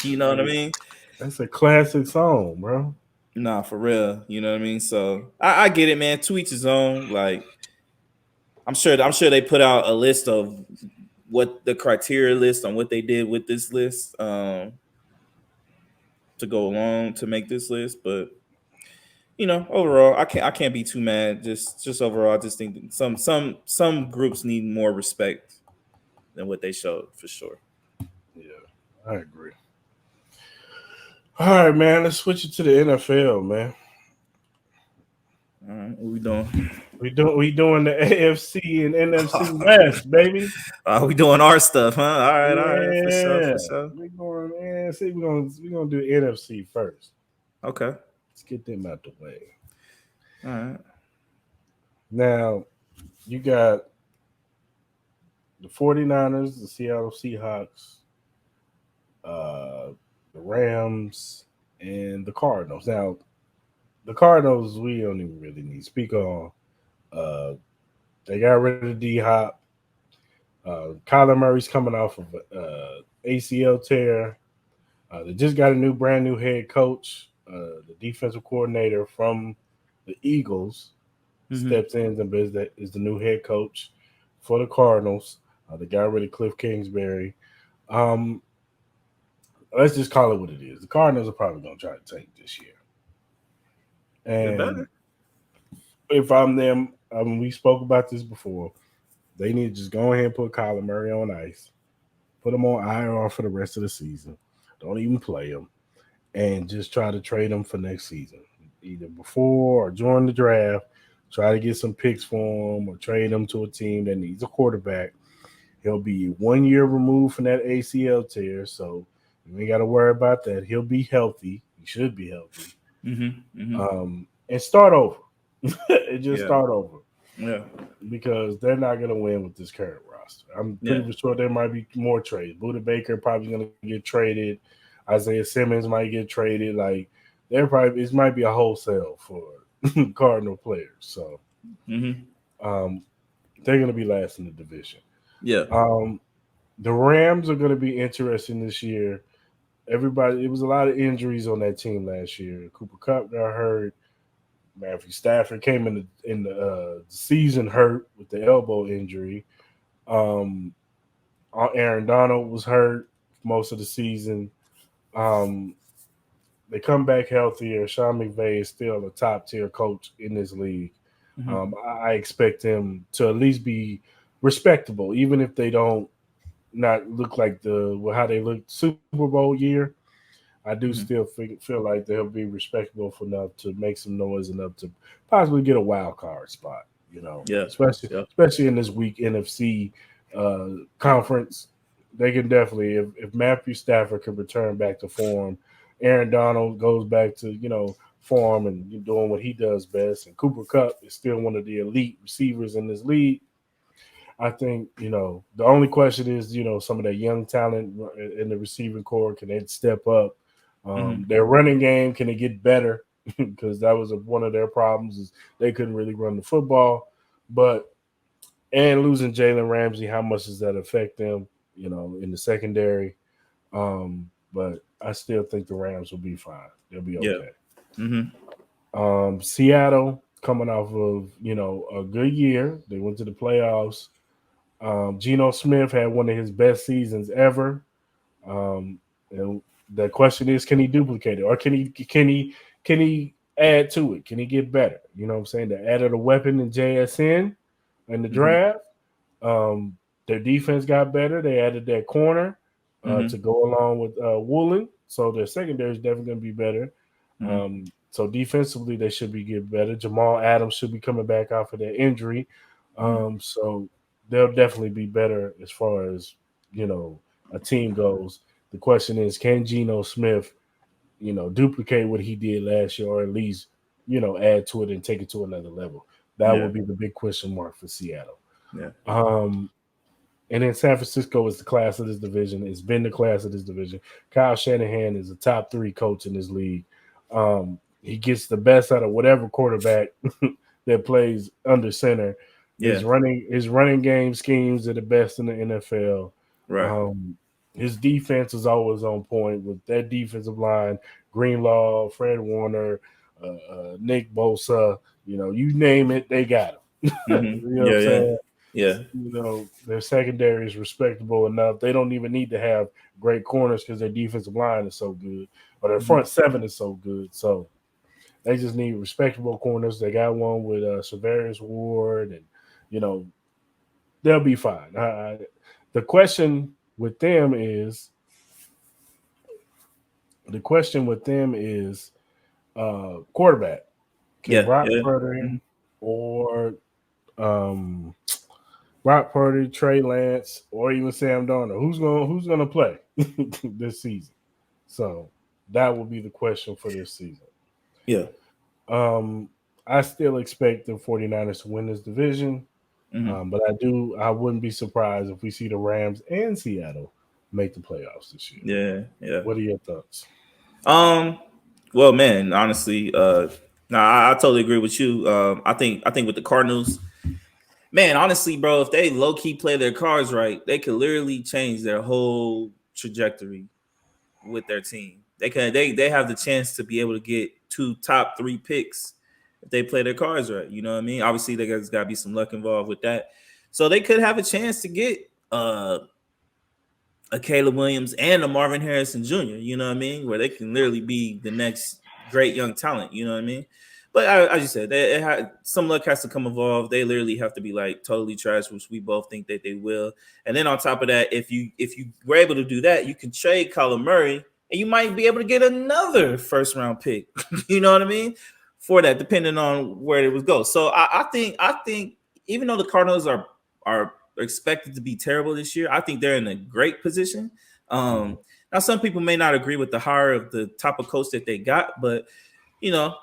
[SPEAKER 2] You know what I mean?
[SPEAKER 1] That's a classic song, bro.
[SPEAKER 2] Nah, for real. You know what I mean? So I get it, man. To each his own. Like, I'm sure they put out a list of what the criteria list on what they did with this list to go along to make this list. But overall, I can't be too mad. Just overall, I just think that some groups need more respect than what they showed for sure.
[SPEAKER 1] Yeah, I agree. All right, man. Let's switch it to the NFL, man.
[SPEAKER 2] All right, what we doing?
[SPEAKER 1] We doing the AFC and NFC West, baby.
[SPEAKER 2] We doing our stuff, huh? All right, for sure,
[SPEAKER 1] Yeah,
[SPEAKER 2] for sure.
[SPEAKER 1] we going. Man, see, we're gonna do NFC first.
[SPEAKER 2] Okay,
[SPEAKER 1] Let's get them out the way.
[SPEAKER 2] all right.
[SPEAKER 1] Now, you got the 49ers, the Seattle Seahawks, the Rams, and the Cardinals. Now, the Cardinals, we don't even really need to speak on. Uh, they got rid of D Hop. Kyler Murray's coming off of ACL tear. They just got a brand new head coach. The defensive coordinator from the Eagles steps in and is the new head coach for the Cardinals. They got rid of Cliff Kingsbury. Um, let's just call it what it is. The Cardinals are probably going to try to tank this year. And if I'm them, we spoke about this before. They need to just go ahead and put Kyler Murray on ice, put him on IR for the rest of the season. Don't even play him, and just try to trade him for next season, either before or during the draft. Try to get some picks for him, or trade him to a team that needs a quarterback. He'll be 1 year removed from that ACL tear, so you ain't got to worry about that. He'll be healthy. He should be healthy. And start over. And just start over.
[SPEAKER 2] Yeah.
[SPEAKER 1] Because they're not going to win with this current roster. I'm pretty sure there might be more trades. Buda Baker probably going to get traded. Isaiah Simmons might get traded. Like, it might be a wholesale for Cardinal players. So they're going to be last in the division.
[SPEAKER 2] Yeah.
[SPEAKER 1] The Rams are going to be interesting this year. It was a lot of injuries on that team last year. Cooper Kupp got hurt. Matthew Stafford came in the season hurt with the elbow injury. Aaron Donald was hurt most of the season. They come back healthier. Sean McVay is still a top tier coach in this league. I expect them to at least be respectable, even if they don't not look like how they looked Super Bowl year. I do
[SPEAKER 2] Mm-hmm.
[SPEAKER 1] still feel like they'll be respectable enough to make some noise enough to possibly get a wild card spot.
[SPEAKER 2] Yeah.
[SPEAKER 1] Especially
[SPEAKER 2] Yeah.
[SPEAKER 1] in this weak NFC conference, they can definitely if Matthew Stafford can return back to form, Aaron Donald goes back to form and doing what he does best, and Cooper Cup is still one of the elite receivers in this league. I think the only question is some of that young talent in the receiving core, can they step up?
[SPEAKER 2] Mm-hmm.
[SPEAKER 1] Their running game, can it get better? Because that was one of their problems, is they couldn't really run the football. But and losing Jalen Ramsey, how much does that affect them? In the secondary. But I still think the Rams will be fine. They'll be
[SPEAKER 2] Yeah.
[SPEAKER 1] okay.
[SPEAKER 2] Mm-hmm.
[SPEAKER 1] Seattle coming off of a good year, they went to the playoffs. Geno Smith had one of his best seasons ever. Um, and the question is, can he duplicate it, or can he add to it? Can he get better? You know what I'm saying? They added a weapon in JSN in the
[SPEAKER 2] Mm-hmm.
[SPEAKER 1] draft. Um, their defense got better. They added that corner
[SPEAKER 2] Mm-hmm.
[SPEAKER 1] to go along with Woolen, so their secondary is definitely going to be better.
[SPEAKER 2] Mm-hmm.
[SPEAKER 1] So defensively, they should be getting better. Jamal Adams should be coming back off of that injury.
[SPEAKER 2] Mm-hmm.
[SPEAKER 1] So they'll definitely be better as far as a team goes. The question is, can Geno Smith, duplicate what he did last year, or at least add to it and take it to another level? That
[SPEAKER 2] Yeah.
[SPEAKER 1] would be the big question mark for Seattle.
[SPEAKER 2] Yeah.
[SPEAKER 1] Um, and then San Francisco is the class of this division. It's been the class of this division. Kyle Shanahan is a top 3 coach in this league. He gets the best out of whatever quarterback that plays under center.
[SPEAKER 2] Yeah.
[SPEAKER 1] His running game schemes are the best in the NFL.
[SPEAKER 2] Right.
[SPEAKER 1] His defense is always on point with that defensive line: Greenlaw, Fred Warner, Nick Bosa. You name it, they got him.
[SPEAKER 2] Mm-hmm.
[SPEAKER 1] You know what
[SPEAKER 2] Yeah.
[SPEAKER 1] I'm
[SPEAKER 2] Yeah.
[SPEAKER 1] saying?
[SPEAKER 2] Yeah.
[SPEAKER 1] Their secondary is respectable enough. They don't even need to have great corners because their defensive line is so good, or their
[SPEAKER 2] Mm-hmm.
[SPEAKER 1] front seven is so good. So they just need respectable corners. They got one with Severius Ward, and you know they'll be fine. The question with them is quarterback. Can
[SPEAKER 2] Yeah.
[SPEAKER 1] Brock
[SPEAKER 2] Yeah.
[SPEAKER 1] Purdy
[SPEAKER 2] Mm-hmm.
[SPEAKER 1] or um, Brock Purdy, Trey Lance, or even Sam Darnold, who's gonna play this season? So that will be the question for this season.
[SPEAKER 2] Yeah.
[SPEAKER 1] Um, I still expect the 49ers to win this division,
[SPEAKER 2] Mm-hmm.
[SPEAKER 1] but I wouldn't be surprised if we see the Rams and Seattle make the playoffs this year.
[SPEAKER 2] Yeah. Yeah.
[SPEAKER 1] What are your thoughts?
[SPEAKER 2] Um. Well, man, honestly, nah, I totally agree with you. I think with the Cardinals, man, honestly, bro, if they low key play their cards right, they could literally change their whole trajectory with their team. They have the chance to be able to get 2 top 3 picks if they play their cards right. You know what I mean? Obviously, there's got to be some luck involved with that. So they could have a chance to get a Caleb Williams and a Marvin Harrison Jr., you know what I mean? Where they can literally be the next great young talent, you know what I mean? But as you said, some luck has to come involved. They literally have to be like totally trash, which we both think that they will. And then on top of that, if you were able to do that, you can trade Kyler Murray and you might be able to get another first round pick. You know what I mean? For that, depending on where it would go. So I think even though the Cardinals are expected to be terrible this year, I think they're in a great position. Now some people may not agree with the hire of the type of coach that they got, but you know,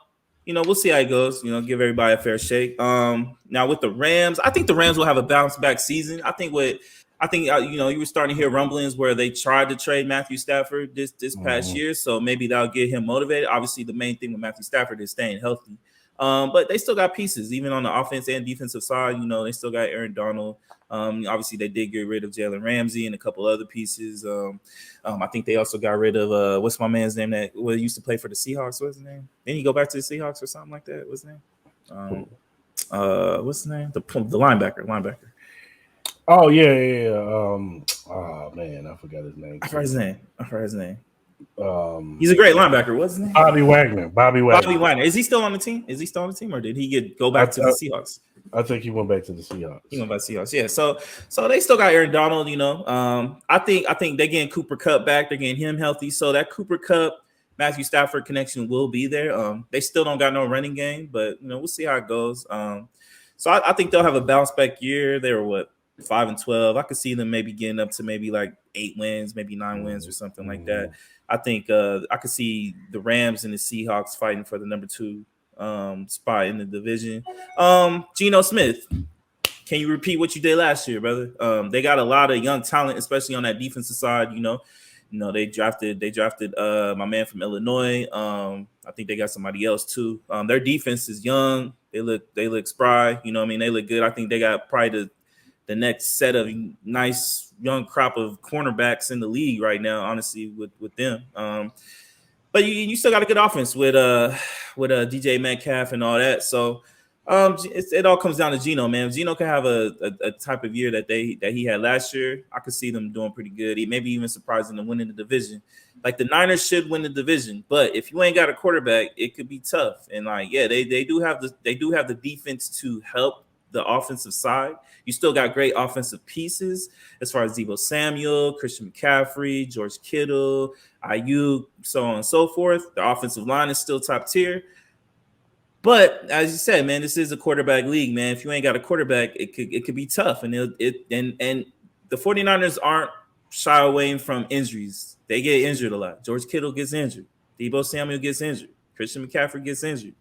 [SPEAKER 2] we'll see how it goes. Give everybody a fair shake. Now with the Rams, I think the Rams will have a bounce back season. You were starting to hear rumblings where they tried to trade Matthew Stafford this past
[SPEAKER 1] Mhm.
[SPEAKER 2] year, so maybe that'll get him motivated. Obviously, the main thing with Matthew Stafford is staying healthy. But they still got pieces, even on the offense and defensive side. They still got Aaron Donald. Obviously, they did get rid of Jalen Ramsey and a couple other pieces. I think they also got rid of what's my man's name that used to play for the Seahawks. What's his name? Didn't he go back to the Seahawks or something like that? What's his name? What's his name? The linebacker.
[SPEAKER 1] Oh yeah. Oh man, I forgot his name.
[SPEAKER 2] I forgot his name. He's a great linebacker. What's his name?
[SPEAKER 1] Bobby Wagner. Bobby
[SPEAKER 2] Bobby
[SPEAKER 1] Wagner.
[SPEAKER 2] Wagner. Is he still on the team? Is he still on the team, or did he go
[SPEAKER 1] I,
[SPEAKER 2] back to the Seahawks?
[SPEAKER 1] I think he went back to the
[SPEAKER 2] He
[SPEAKER 1] Seahawks.
[SPEAKER 2] went by Seahawks. Yeah. So they still got Aaron Donald. I think they're getting Cooper Cup back. They're getting him healthy. So that Cooper Cup, Matthew Stafford connection will be there. They still don't got no running game, but we'll see how it goes. So I think they'll have a bounce back year. They were what 5-12. I could see them maybe getting up to maybe like 8 wins, maybe 9 wins or something like that. I think I could see the Rams and the Seahawks fighting for the number 2 spot in the division. Geno Smith, can you repeat what you did last year, brother? They got a lot of young talent, especially on that defensive side. They drafted my man from Illinois. I think they got somebody else too. Their defense is young. They look spry. They look good. I think they got probably the next set of nice young crop of cornerbacks in the league right now, honestly, with them. But you still got a good offense with DJ Metcalf and all that. So it all comes down to Geno, man. If Geno can have a type of year that he had last year, I could see them doing pretty good. Maybe even surprising them winning the division. Like the Niners should win the division, but if you ain't got a quarterback, it could be tough. And they do have the defense to help the offensive side. You still got great offensive pieces as far as Deebo Samuel, Christian McCaffrey, George Kittle, Ayuk, so on and so forth. The offensive line is still top tier. But as you said, man, this is a quarterback league, man. If you ain't got a quarterback, it could be tough. And the 49ers aren't shy away from injuries. They get injured a lot. George Kittle gets injured. Deebo Samuel gets injured. Christian McCaffrey gets injured.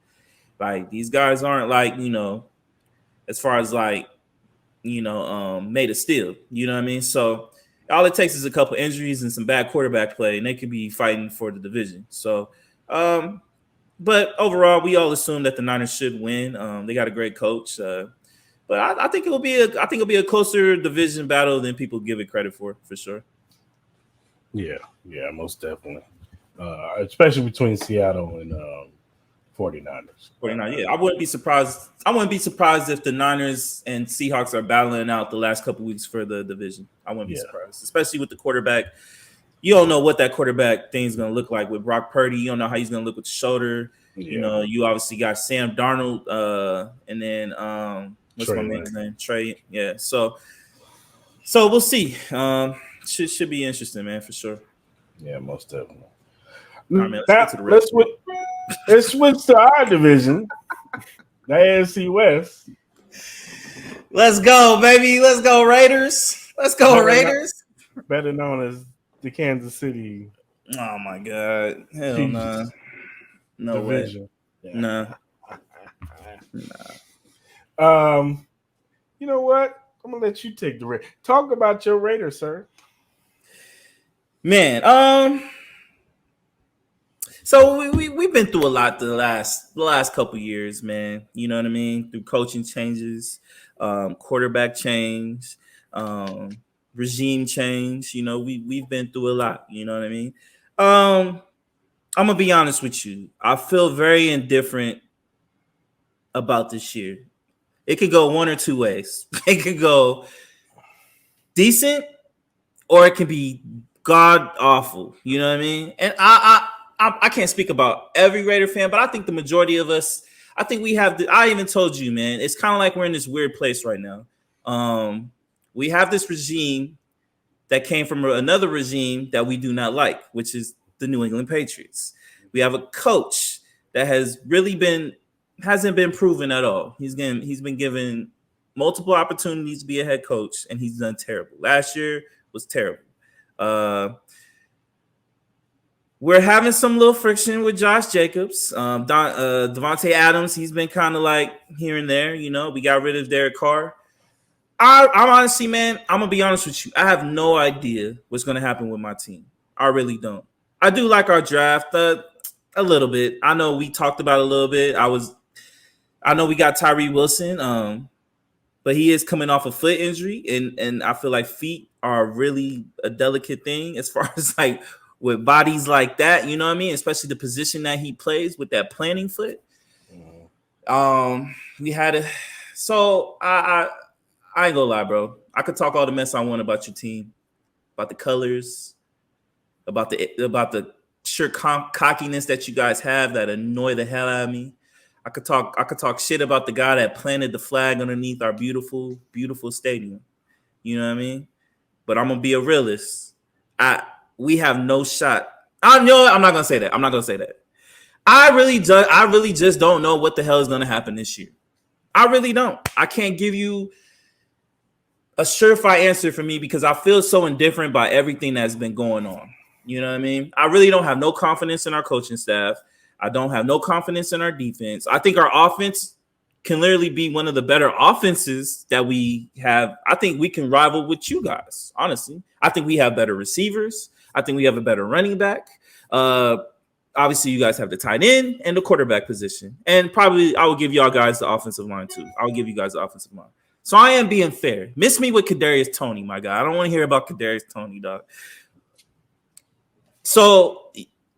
[SPEAKER 2] Like these guys aren't like, as far as like, made of steel. You know what I mean? So all it takes is a couple injuries and some bad quarterback play, and they could be fighting for the division. So, but overall, we all assume that the Niners should win. They got a great coach, but I think it'll be a closer division battle than people give it credit for sure.
[SPEAKER 1] Yeah, most definitely. Especially between Seattle and 49ers.
[SPEAKER 2] 49, yeah. I wouldn't be surprised if the Niners and Seahawks are battling out the last couple weeks for the division. I wouldn't be surprised, especially with the quarterback. You don't know what that quarterback thing is going to look like with Brock Purdy. You don't know how he's going to look with the shoulder. Yeah. You obviously got Sam Darnold, and then what's Trey, my man's name? Trey. Yeah. So we'll see. Should be interesting, man, for sure.
[SPEAKER 1] Yeah, most definitely.
[SPEAKER 2] All right, man,
[SPEAKER 1] let's switch to our division, the AFC West.
[SPEAKER 2] Let's go, baby. Let's go, Raiders. Let's go, Raiders.
[SPEAKER 1] Better known as the Kansas City.
[SPEAKER 2] Oh my God! Hell no, no division. Way. Yeah.
[SPEAKER 1] No. You know what? I'm gonna let you take the Raiders. Talk about your Raiders, sir.
[SPEAKER 2] Man, so we've been through a lot the last couple years, man. You know what I mean? Through coaching changes, quarterback change, regime change. We've been through a lot. You know what I mean? I'm gonna be honest with you. I feel very indifferent about this year. It could go one or two ways. It could go decent, or it could be god awful. You know what I mean? And I can't speak about every Raider fan, but I think the majority of us, I think we have. I even told you, man, it's kind of like we're in this weird place right now. We have this regime that came from another regime that we do not like, which is the New England Patriots. We have a coach that hasn't been proven at all. He's been given multiple opportunities to be a head coach, and he's done terrible. Last year was terrible. We're having some little friction with Josh Jacobs. Devontae Adams, he's been kind of like here and there. We got rid of Derek Carr. I'm honestly, man, I'm going to be honest with you. I have no idea what's going to happen with my team. I really don't. I do like our draft a little bit. I know we talked about it a little bit. I know we got Tyree Wilson, but he is coming off a foot injury, and I feel like feet are really a delicate thing as far as like with bodies like that, you know what I mean? Especially the position that he plays with that planting foot. We had a so I ain't gonna lie, bro. I could talk all the mess I want about your team, about the colors, about the sheer cockiness that you guys have that annoy the hell out of me. I could talk shit about the guy that planted the flag underneath our beautiful, beautiful stadium. You know what I mean? But I'm gonna be a realist. We have no shot. I know I'm not gonna say that. I'm not gonna say that. I really just don't know what the hell is gonna happen this year. I really don't. I can't give you a surefire answer for me because I feel so indifferent by everything that's been going on. You know what I mean? I really don't have no confidence in our coaching staff. I don't have no confidence in our defense. I think our offense can literally be one of the better offenses that we have. I think we can rival with you guys, honestly. I think we have better receivers. I think we have a better running back. Obviously, you guys have the tight end and the quarterback position. And probably I will give y'all guys the offensive line too. I'll give you guys the offensive line. So I am being fair. Miss me with Kadarius Toney, my guy. I don't want to hear about Kadarius Toney, dog. So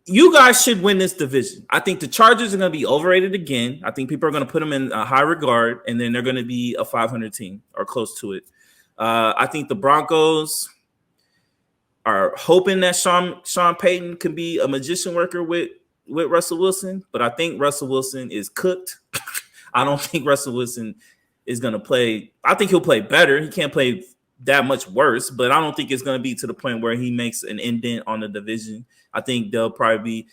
[SPEAKER 2] you guys should win this division. I think the Chargers are going to be overrated again. I think people are going to put them in a high regard, and then they're going to be a 500 team or close to it. I think the Broncos are hoping that Sean Payton can be a magician worker with Russell Wilson, but I think Russell Wilson is cooked. I don't think Russell Wilson is going to play. I think he'll play better. He can't play that much worse, but I don't think it's going to be to the point where he makes an indent on the division. I think they'll probably be.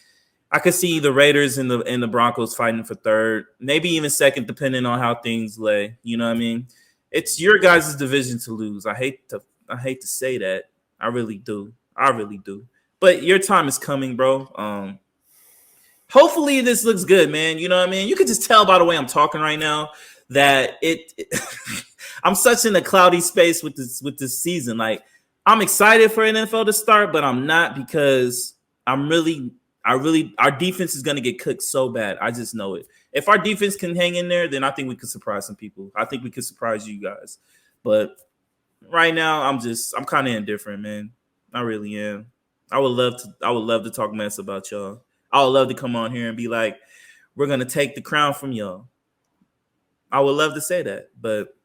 [SPEAKER 2] I could see the Raiders and the Broncos fighting for third, maybe even second, depending on how things lay. You know what I mean? It's your guys' division to lose. I hate to say that. I really do. But your time is coming, bro. Hopefully this looks good, man. You know what I mean? You can just tell by the way I'm talking right now that I'm such in a cloudy space with this season. Like, I'm excited for NFL to start, but I'm not because our defense is going to get cooked so bad. I just know it. If our defense can hang in there, then I think we could surprise some people. I think we could surprise you guys. But right now, I'm kind of indifferent, man. I really am. I would love to talk mess about y'all. I would love to come on here and be like, we're going to take the crown from y'all. I would love to say that, but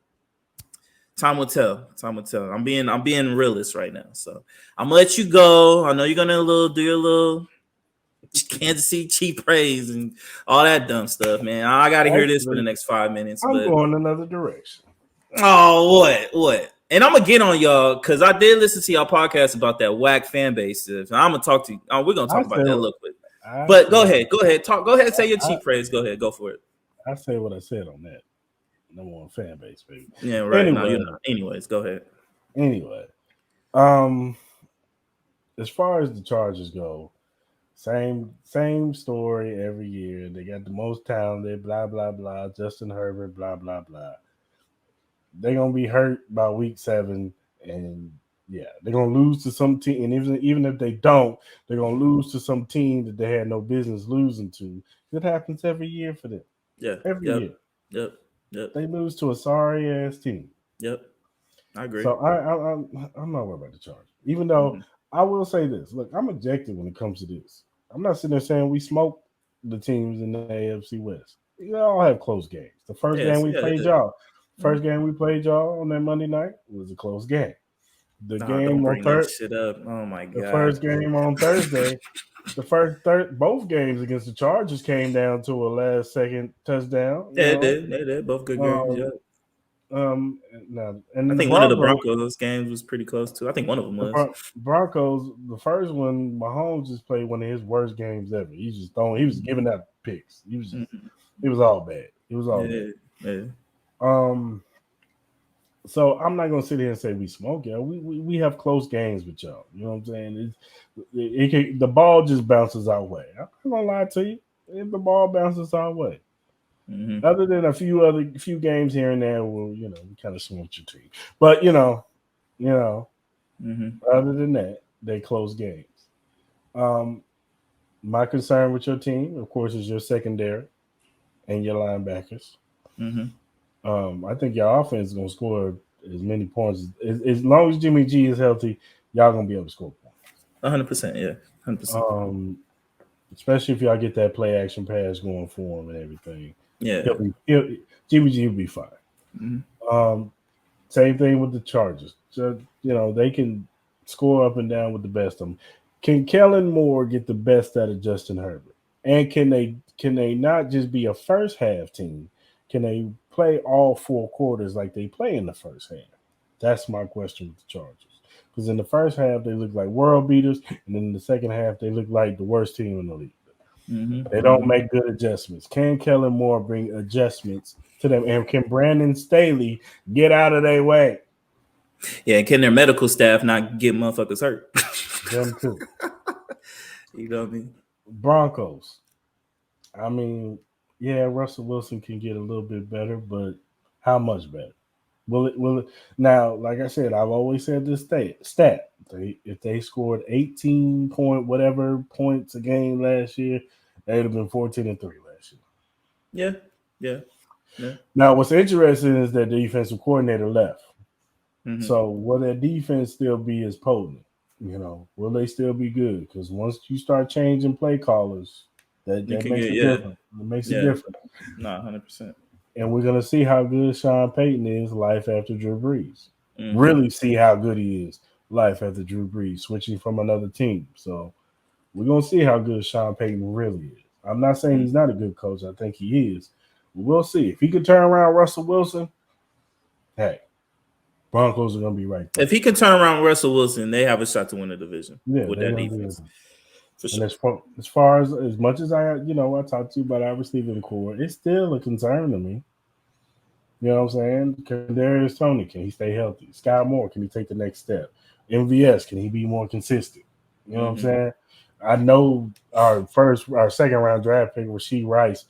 [SPEAKER 2] time will tell. I'm being realist right now. So I'm gonna let you go. I know you're gonna do your little Kansas City cheap praise and all that dumb stuff, man. I gotta hear this for the next 5 minutes.
[SPEAKER 1] I'm going another direction.
[SPEAKER 2] Oh, what? And I'm gonna get on y'all because I did listen to y'all podcast about that whack fan base. And I'm gonna talk to you. We're gonna talk about that a little bit. But go ahead. Talk. Go ahead and say your cheap praise. Go ahead. Go for it.
[SPEAKER 1] I say what I said on that. Number one fan base, baby.
[SPEAKER 2] Yeah, right. Anyway, no, you're not. Anyways, go ahead.
[SPEAKER 1] Anyway, as far as the Chargers go, same story every year. They got the most talented, blah blah blah. Justin Herbert, blah blah blah. They're gonna be hurt by week 7, and yeah, they're gonna lose to some team. And even if they don't, they're gonna lose to some team that they had no business losing to. It happens every year for them.
[SPEAKER 2] Yeah,
[SPEAKER 1] every year.
[SPEAKER 2] Yep.
[SPEAKER 1] They lose to a sorry ass team.
[SPEAKER 2] Yep, I agree.
[SPEAKER 1] So I'm not worried about the Chargers. Even though I will say this, look, I'm objective when it comes to this. I'm not sitting there saying we smoke the teams in the AFC West. We all have close games. The first game we played y'all on that Monday night was a close game. The game on Thursday.
[SPEAKER 2] Oh my god!
[SPEAKER 1] The first game on Thursday. Both games against the Chargers came down to a last-second touchdown.
[SPEAKER 2] Yeah, they did. Both good games. Yeah.
[SPEAKER 1] And
[SPEAKER 2] I think one of the Broncos games was pretty close too. I think one of them was.
[SPEAKER 1] Broncos, the first one, Mahomes just played one of his worst games ever. He was giving out picks. It was all bad. It was all bad. Yeah. So I'm not gonna sit here and say we smoke y'all. We have close games with y'all. You know what I'm saying? The ball just bounces our way. I'm not gonna lie to you. If the ball bounces our way, other than a few games here and there, where we kind of smoked your team. But other than that, they close games. My concern with your team, of course, is your secondary and your linebackers. I think your offense is going to score as many points as long as Jimmy G is healthy. Y'all going to be able to score points.
[SPEAKER 2] 100%, yeah, 100%.
[SPEAKER 1] Especially if y'all get that play action pass going for him and everything.
[SPEAKER 2] Yeah,
[SPEAKER 1] Jimmy G will be fine. Same thing with the Chargers. So, they can score up and down with the best of them. Can Kellen Moore get the best out of Justin Herbert? And can they not just be a first half team? Can they play all 4 quarters like they play in the first half? That's my question with the Chargers. Because in the first half they look like world beaters, and then in the second half they look like the worst team in the league. They don't make good adjustments. Can Kellen Moore bring adjustments to them? And can Brandon Staley get out of their way?
[SPEAKER 2] Yeah, and can their medical staff not get motherfuckers hurt?
[SPEAKER 1] Them too.
[SPEAKER 2] You know what I mean?
[SPEAKER 1] Broncos. I mean, yeah, Russell Wilson can get a little bit better, but how much better? Will it now, like I said, I've always said this stat. If they scored 18 point whatever points a game last year, they'd have been 14-3 last year.
[SPEAKER 2] Yeah.
[SPEAKER 1] Now what's interesting is that the defensive coordinator left.
[SPEAKER 2] Mm-hmm.
[SPEAKER 1] So will their defense still be as potent? Will they still be good? Because once you start changing play callers, that makes it different. It makes it different.
[SPEAKER 2] No, 100%.
[SPEAKER 1] And we're gonna see how good Sean Payton is life after Drew Brees.
[SPEAKER 2] Mm-hmm.
[SPEAKER 1] Really see how good he is life after Drew Brees, switching from another team. So we're gonna see how good Sean Payton really is. I'm not saying he's not a good coach. I think he is. But we'll see. If he could turn around Russell Wilson, hey, Broncos are gonna be right there.
[SPEAKER 2] If he can turn around Russell Wilson, they have a shot to win the division with that defense.
[SPEAKER 1] For sure. And as far as much as I talked to you about our receiving core, it's still a concern to me. You know what I'm saying? Kadarius Toney, can he stay healthy? Sky Moore, can he take the next step? MVS, can he be more consistent? You know what I'm saying? I know our second round draft pick, Rashee Rice.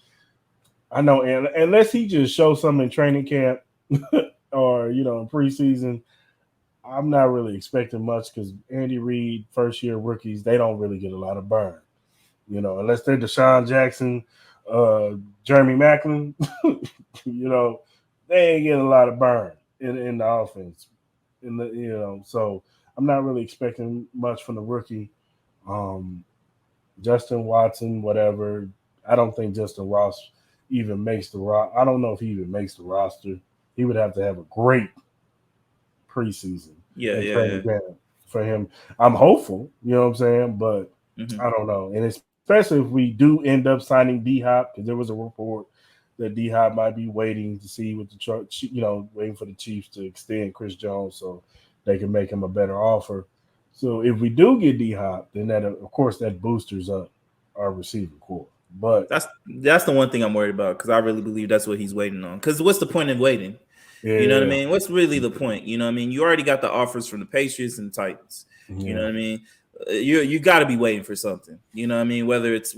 [SPEAKER 1] I know, and unless he just shows something in training camp or in preseason, I'm not really expecting much because Andy Reid, first year rookies, they don't really get a lot of burn. Unless they're Deshaun Jackson, Jeremy Maclin, they ain't getting a lot of burn in the offense. So I'm not really expecting much from the rookie. Justin Watson, whatever. I don't think Justin Ross even makes the roster. I don't know if he even makes the roster. He would have to have a great preseason.
[SPEAKER 2] Yeah.
[SPEAKER 1] For him. I'm hopeful, you know what I'm saying? But I don't know. And especially if we do end up signing D-Hop, because there was a report that D-Hop might be waiting to see what waiting for the Chiefs to extend Chris Jones so they can make him a better offer. So if we do get D-Hop, then that, of course, that boosters up our receiving core. But
[SPEAKER 2] that's the one thing I'm worried about because I really believe that's what he's waiting on. Because what's the point in waiting?
[SPEAKER 1] yeah,
[SPEAKER 2] You know what I mean? What's really the point? You know what I mean? You already got the offers from the Patriots and the Titans.
[SPEAKER 1] Yeah.
[SPEAKER 2] You know what I mean? You got to be waiting for something. You know what I mean? Whether it's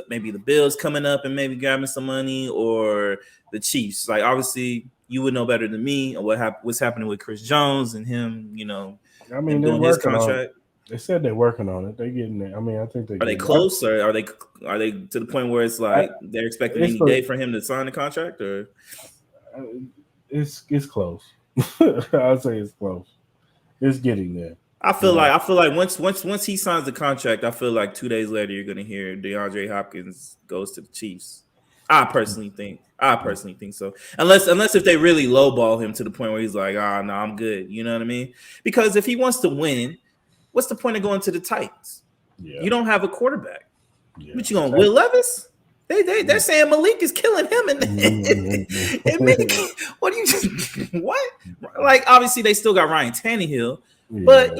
[SPEAKER 2] maybe the Bills coming up and maybe grabbing some money or the Chiefs. Like obviously you would know better than me what's happening with Chris Jones and him.
[SPEAKER 1] I mean, they're
[SPEAKER 2] doing his
[SPEAKER 1] working
[SPEAKER 2] contract.
[SPEAKER 1] on it. They said they're working on it. They're getting there. I mean, I think
[SPEAKER 2] Are they close, or are they to the point where it's like they're expecting any day for him to sign the contract, or
[SPEAKER 1] it's close. I'd say it's close. It's getting there.
[SPEAKER 2] I feel like once he signs the contract, I feel like 2 days later you're gonna hear DeAndre Hopkins goes to the Chiefs. I personally think so. Unless if they really lowball him to the point where he's like, no, I'm good. You know what I mean? Because if he wants to win, what's the point of going to the Titans? Yeah. You don't have a quarterback. Yeah. But you going Will Levis? They're saying Malik is killing him, what do you what? Like obviously they still got Ryan Tannehill, but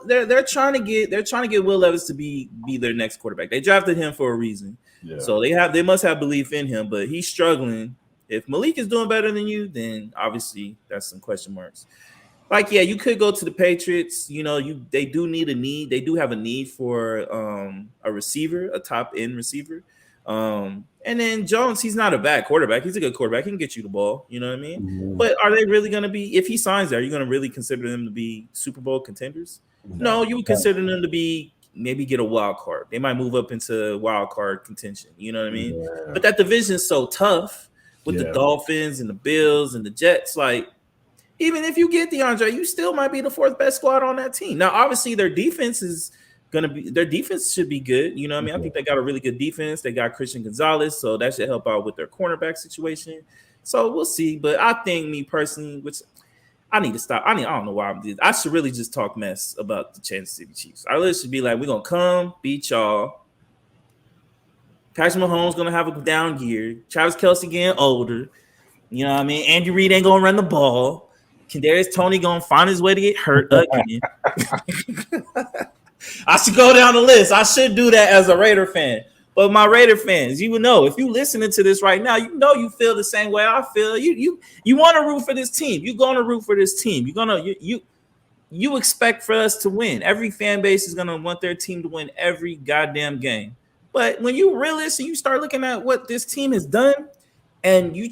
[SPEAKER 2] they're trying to get Will Levis to be their next quarterback. They drafted him for a reason, so they must have belief in him. But he's struggling. If Malik is doing better than you, then obviously that's some question marks. Like, yeah, you could go to the Patriots. They do have a need for a receiver, a top end receiver. And then Jones, he's not a bad quarterback. He's a good quarterback. He can get you the ball. You know what I mean? Mm-hmm. But are they really going to be, if he signs there, are you going to really consider them to be Super Bowl contenders? No, you would consider them to be maybe get a wild card. They might move up into wild card contention. You know what I mean? Yeah. But that division is so tough with the Dolphins and the Bills and the Jets. Like, even if you get DeAndre, you still might be the fourth best squad on that team. Now, obviously, their defense should be good. You know what I mean? I think they got a really good defense. They got Christian Gonzalez, so that should help out with their cornerback situation. So we'll see. But I think me personally, I need to stop. I don't know why I'm doing. I should really just talk mess about the Kansas City Chiefs. I really should be like, we're gonna come beat y'all. Patrick Mahomes gonna have a down year. Travis Kelce getting older. You know what I mean? Andy Reid ain't gonna run the ball. Kadarius Toney gonna find his way to get hurt again. I should go down the list. I should do that as a Raider fan. But my Raider fans, you would know if you listening to this right now, you know you feel the same way I feel. You want to root for this team. You're gonna root for this team. You expect for us to win. Every fan base is gonna want their team to win every goddamn game. But when you realist and you start looking at what this team has done, and you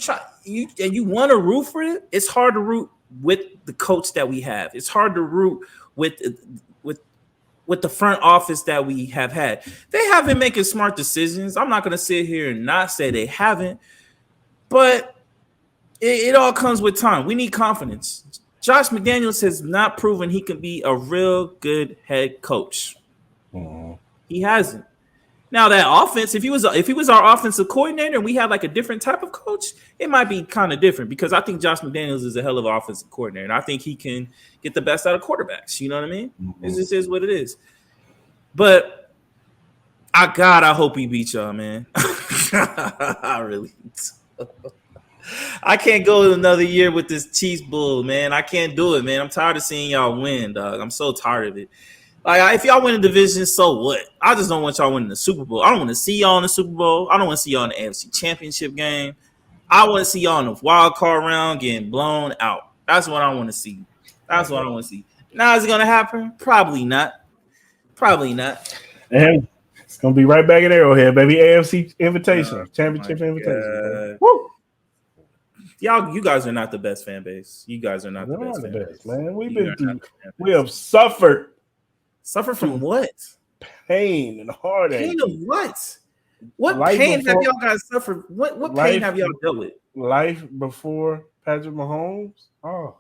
[SPEAKER 2] want to root for it, it's hard to root with the coach that we have. It's hard to root with the front office that we have had. They have been making smart decisions. I'm not going to sit here and not say they haven't, but it all comes with time. We need confidence. Josh McDaniels has not proven he can be a real good head coach. He hasn't. Now that offense, if he was our offensive coordinator and we had like a different type of coach, it might be kind of different because I think Josh McDaniels is a hell of an offensive coordinator and I think he can get the best out of quarterbacks. You know what I mean? It just is what it is. But I hope he beats y'all, man. I really do. I can't go another year with this Chiefs bull, man. I can't do it, man. I'm tired of seeing y'all win, dog. I'm so tired of it. Like, if y'all win a division, so what? I just don't want y'all winning the Super Bowl. I don't want to see y'all in the Super Bowl. I don't want to see y'all in the AFC Championship game. I want to see y'all in the wild card round getting blown out. That's what I want to see. That's what I want to see. Now, is it going to happen? Probably not. Probably not.
[SPEAKER 1] And it's going to be right back at Arrowhead, baby. AFC invitation. Championship invitation. Woo!
[SPEAKER 2] You guys are not the best fan base. You guys are not the best fan base.
[SPEAKER 1] Man. We have suffered.
[SPEAKER 2] Suffer from what?
[SPEAKER 1] Pain and heartache.
[SPEAKER 2] Pain of what? What pain have y'all guys suffered? What pain have y'all dealt with?
[SPEAKER 1] Life before Patrick Mahomes? Oh.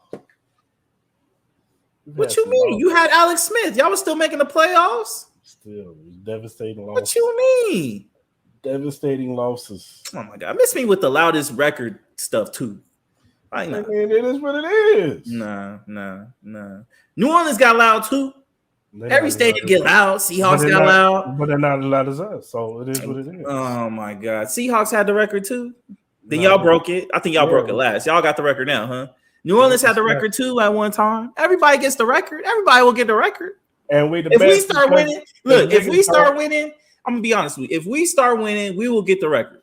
[SPEAKER 2] What you mean? You had Alex Smith. Y'all was still making the playoffs?
[SPEAKER 1] Still. It was devastating losses.
[SPEAKER 2] What you mean?
[SPEAKER 1] Devastating losses.
[SPEAKER 2] Oh, my God. Miss me with the loudest record stuff, too.
[SPEAKER 1] I mean, it is what it is.
[SPEAKER 2] Nah. New Orleans got loud, too. Every stadium get loud. Seahawks got loud.
[SPEAKER 1] But they're not as loud as us, so it is what it is.
[SPEAKER 2] Oh, my God. Seahawks had the record, too? Then y'all broke it. I think y'all broke it last. Y'all got the record now, huh? New Orleans had the record, too, at one time. Everybody gets the record. Everybody will get the record.
[SPEAKER 1] And if
[SPEAKER 2] we start winning, I'm going to be honest with you. If we start winning, we will get the record.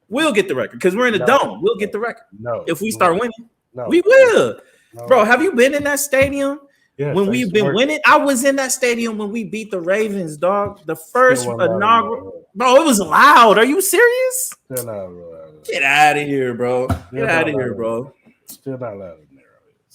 [SPEAKER 2] We'll get the record because we're in the dome. We'll get the record. If we start winning, we will. Bro, have you been in that stadium? Yes, when we've been winning, I was in that stadium when we beat the Ravens, dog. The first inaugural, bro. It was loud. Are you serious?
[SPEAKER 1] Still not loud.
[SPEAKER 2] Get out of here, bro. Get out of here, bro.
[SPEAKER 1] Still not loud in there.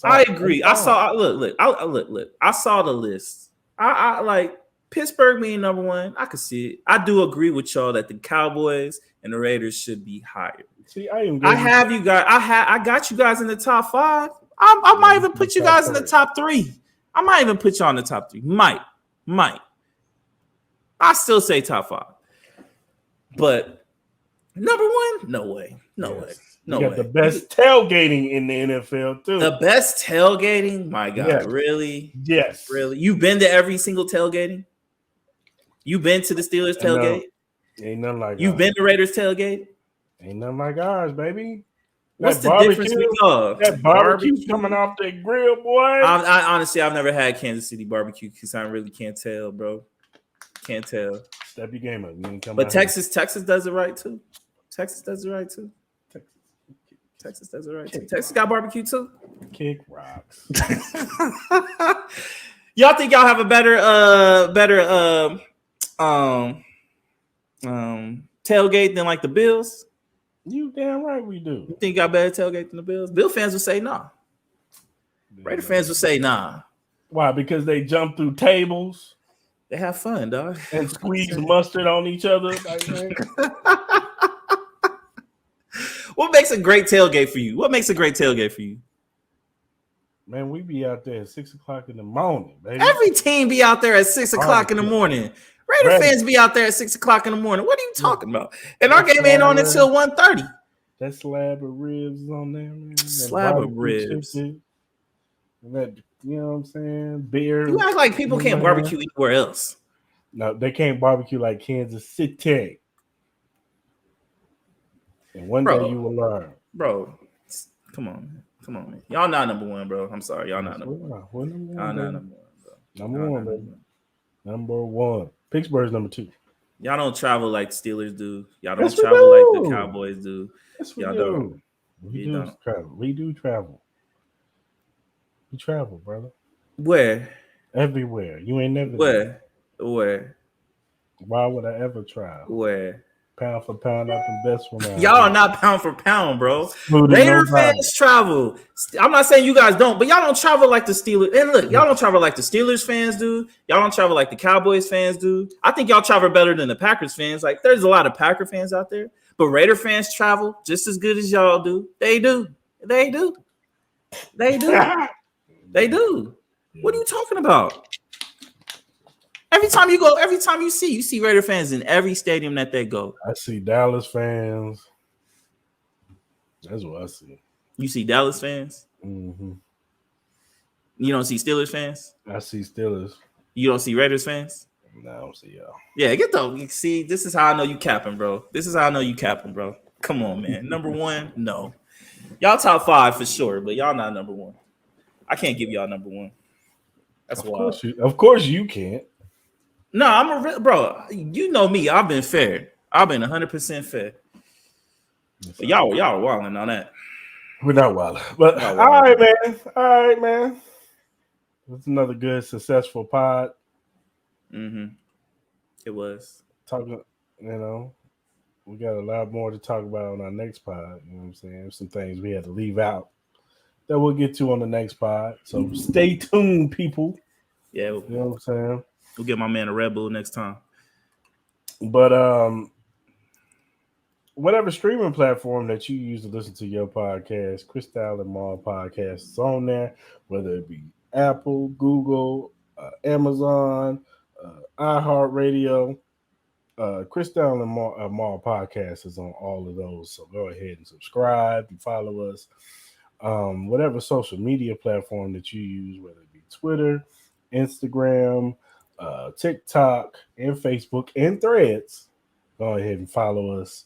[SPEAKER 2] I agree. I saw. Look. I saw the list. I like Pittsburgh being number one. I could see it. I do agree with y'all that the Cowboys and the Raiders should be higher.
[SPEAKER 1] See,
[SPEAKER 2] I have you guys. I got you guys in the top 5. I might even put you guys in the top 3. I might even put you on the top 3. Might. I still say top 5. But number 1? No way. No way.
[SPEAKER 1] You got the best tailgating in the NFL, too.
[SPEAKER 2] The best tailgating? My God. Yes. Really?
[SPEAKER 1] Yes.
[SPEAKER 2] Really? You've been to every single tailgating? You've been to the Steelers tailgate?
[SPEAKER 1] Ain't nothing like
[SPEAKER 2] You've been to Raiders tailgate?
[SPEAKER 1] Ain't nothing like ours, baby.
[SPEAKER 2] What's the difference with y'all?
[SPEAKER 1] That barbecue coming off that grill, boy.
[SPEAKER 2] I honestly, I've never had Kansas City barbecue because I really can't tell, bro. Can't tell.
[SPEAKER 1] Step your game up.
[SPEAKER 2] But Texas does it right too. Texas does it right too. Texas got barbecue too.
[SPEAKER 1] Kick rocks.
[SPEAKER 2] Y'all think y'all have a better tailgate than like the Bills?
[SPEAKER 1] You damn right we do.
[SPEAKER 2] You think y'all better tailgate than the Bills? Bill fans would say nah. Raider fans would say nah.
[SPEAKER 1] Why? Because they jump through tables.
[SPEAKER 2] They have fun, dog.
[SPEAKER 1] And squeeze mustard on each other.
[SPEAKER 2] What makes a great tailgate for you?
[SPEAKER 1] Man, we be out there at 6 o'clock in the morning, baby.
[SPEAKER 2] Every team be out there at 6 o'clock in the morning. Raider fans be out there at 6 o'clock in the morning. What are you talking about? And our game ain't on until 1:30.
[SPEAKER 1] That slab of ribs on there, man.
[SPEAKER 2] Slab of ribs.
[SPEAKER 1] Let, you know what I'm saying? Beer.
[SPEAKER 2] You act like people
[SPEAKER 1] in
[SPEAKER 2] can't
[SPEAKER 1] my hand.
[SPEAKER 2] barbecue anywhere else.
[SPEAKER 1] No, they can't barbecue like Kansas City. And one day you
[SPEAKER 2] Bro,
[SPEAKER 1] will learn.
[SPEAKER 2] bro, come on, man. Come on, man. Y'all not number one, bro. I'm sorry, y'all
[SPEAKER 1] Yes,
[SPEAKER 2] not number
[SPEAKER 1] we
[SPEAKER 2] one.
[SPEAKER 1] are. We're number one,
[SPEAKER 2] Y'all not
[SPEAKER 1] baby.
[SPEAKER 2] number one, bro.
[SPEAKER 1] Number
[SPEAKER 2] Y'all
[SPEAKER 1] one,
[SPEAKER 2] not
[SPEAKER 1] baby.
[SPEAKER 2] number one.
[SPEAKER 1] Number one. Pittsburgh's number 2.
[SPEAKER 2] Y'all don't travel like the Steelers do. Y'all don't
[SPEAKER 1] Yes, we
[SPEAKER 2] travel like the
[SPEAKER 1] do.
[SPEAKER 2] Cowboys do.
[SPEAKER 1] Yes, we
[SPEAKER 2] Y'all don't.
[SPEAKER 1] do. We
[SPEAKER 2] You
[SPEAKER 1] do
[SPEAKER 2] don't.
[SPEAKER 1] travel. We do travel. We travel, brother.
[SPEAKER 2] Where?
[SPEAKER 1] Everywhere. You ain't never there.
[SPEAKER 2] Where? Where?
[SPEAKER 1] Why would I ever try?
[SPEAKER 2] Where?
[SPEAKER 1] Pound for pound, I've been best around
[SPEAKER 2] Y'all are
[SPEAKER 1] here.
[SPEAKER 2] not pound for pound, bro.
[SPEAKER 1] Excluding
[SPEAKER 2] Raider
[SPEAKER 1] nobody.
[SPEAKER 2] fans travel. I'm not saying you guys don't, but y'all don't travel like the Steelers. And look, y'all don't travel like the Steelers fans do. Y'all don't travel like the Cowboys fans do. I think y'all travel better than the Packers fans. Like, there's a lot of Packer fans out there, but Raider fans travel just as good as y'all do. They do. They do. They do. They do. What are you talking about? Every time you go, every time you see Raider fans in every stadium that they go.
[SPEAKER 1] I see Dallas fans. That's what I see.
[SPEAKER 2] You see Dallas fans.
[SPEAKER 1] Mm-hmm.
[SPEAKER 2] You don't see Steelers fans.
[SPEAKER 1] I see Steelers.
[SPEAKER 2] You don't see Raiders fans.
[SPEAKER 1] No, I don't see y'all.
[SPEAKER 2] Yeah, get the see. This is how I know you capping, bro. This is how I know you capping, bro. Come on, man. Number one, no. Y'all top 5 for sure, but y'all not number one. I can't give y'all number one. That's wild.
[SPEAKER 1] Of course you can't.
[SPEAKER 2] No, I'm a bro. You know me. I've been fair. I've been 100% fair. But y'all are wilding on that.
[SPEAKER 1] We're not wild. But
[SPEAKER 2] Y'all
[SPEAKER 1] all right,
[SPEAKER 2] wilding.
[SPEAKER 1] man. All right, man. It's another good, successful pod.
[SPEAKER 2] Mm-hmm. It was.
[SPEAKER 1] Talking, we got a lot more to talk about on our next pod. You know what I'm saying? Some things we had to leave out that we'll get to on the next pod. So stay tuned, people.
[SPEAKER 2] Yeah,
[SPEAKER 1] You know what I'm saying?
[SPEAKER 2] we'll get my man a Red Bull next time.
[SPEAKER 1] But whatever streaming platform that you use to listen to your podcast, Crystal and Mall podcast is on there, whether it be Apple, Google, Amazon, iHeartRadio. Crystal and Mall podcast is on all of those. So go ahead and subscribe and follow us. Whatever social media platform that you use, whether it be Twitter, Instagram, TikTok, and Facebook, and Threads, go ahead and follow us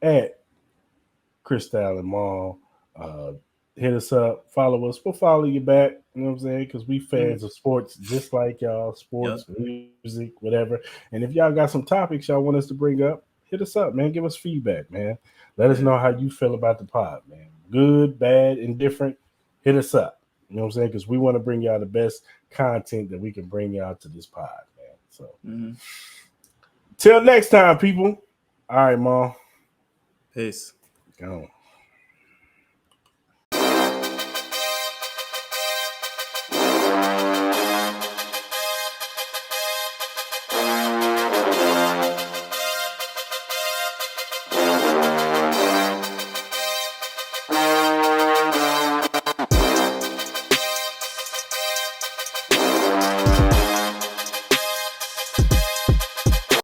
[SPEAKER 1] at Crystal and Mall. Hit us up, follow us. We'll follow you back. You know what I'm saying? Because we fans of sports just like y'all, sports, music, whatever. And if y'all got some topics y'all want us to bring up, hit us up, man. Give us feedback, man. Let us know how you feel about the pod, man. Good, bad, indifferent. Hit us up. You know what I'm saying? Because we want to bring y'all the best content that we can bring y'all to this pod, man. So, till next time, people. All right, Mom.
[SPEAKER 2] Peace.
[SPEAKER 1] Go on.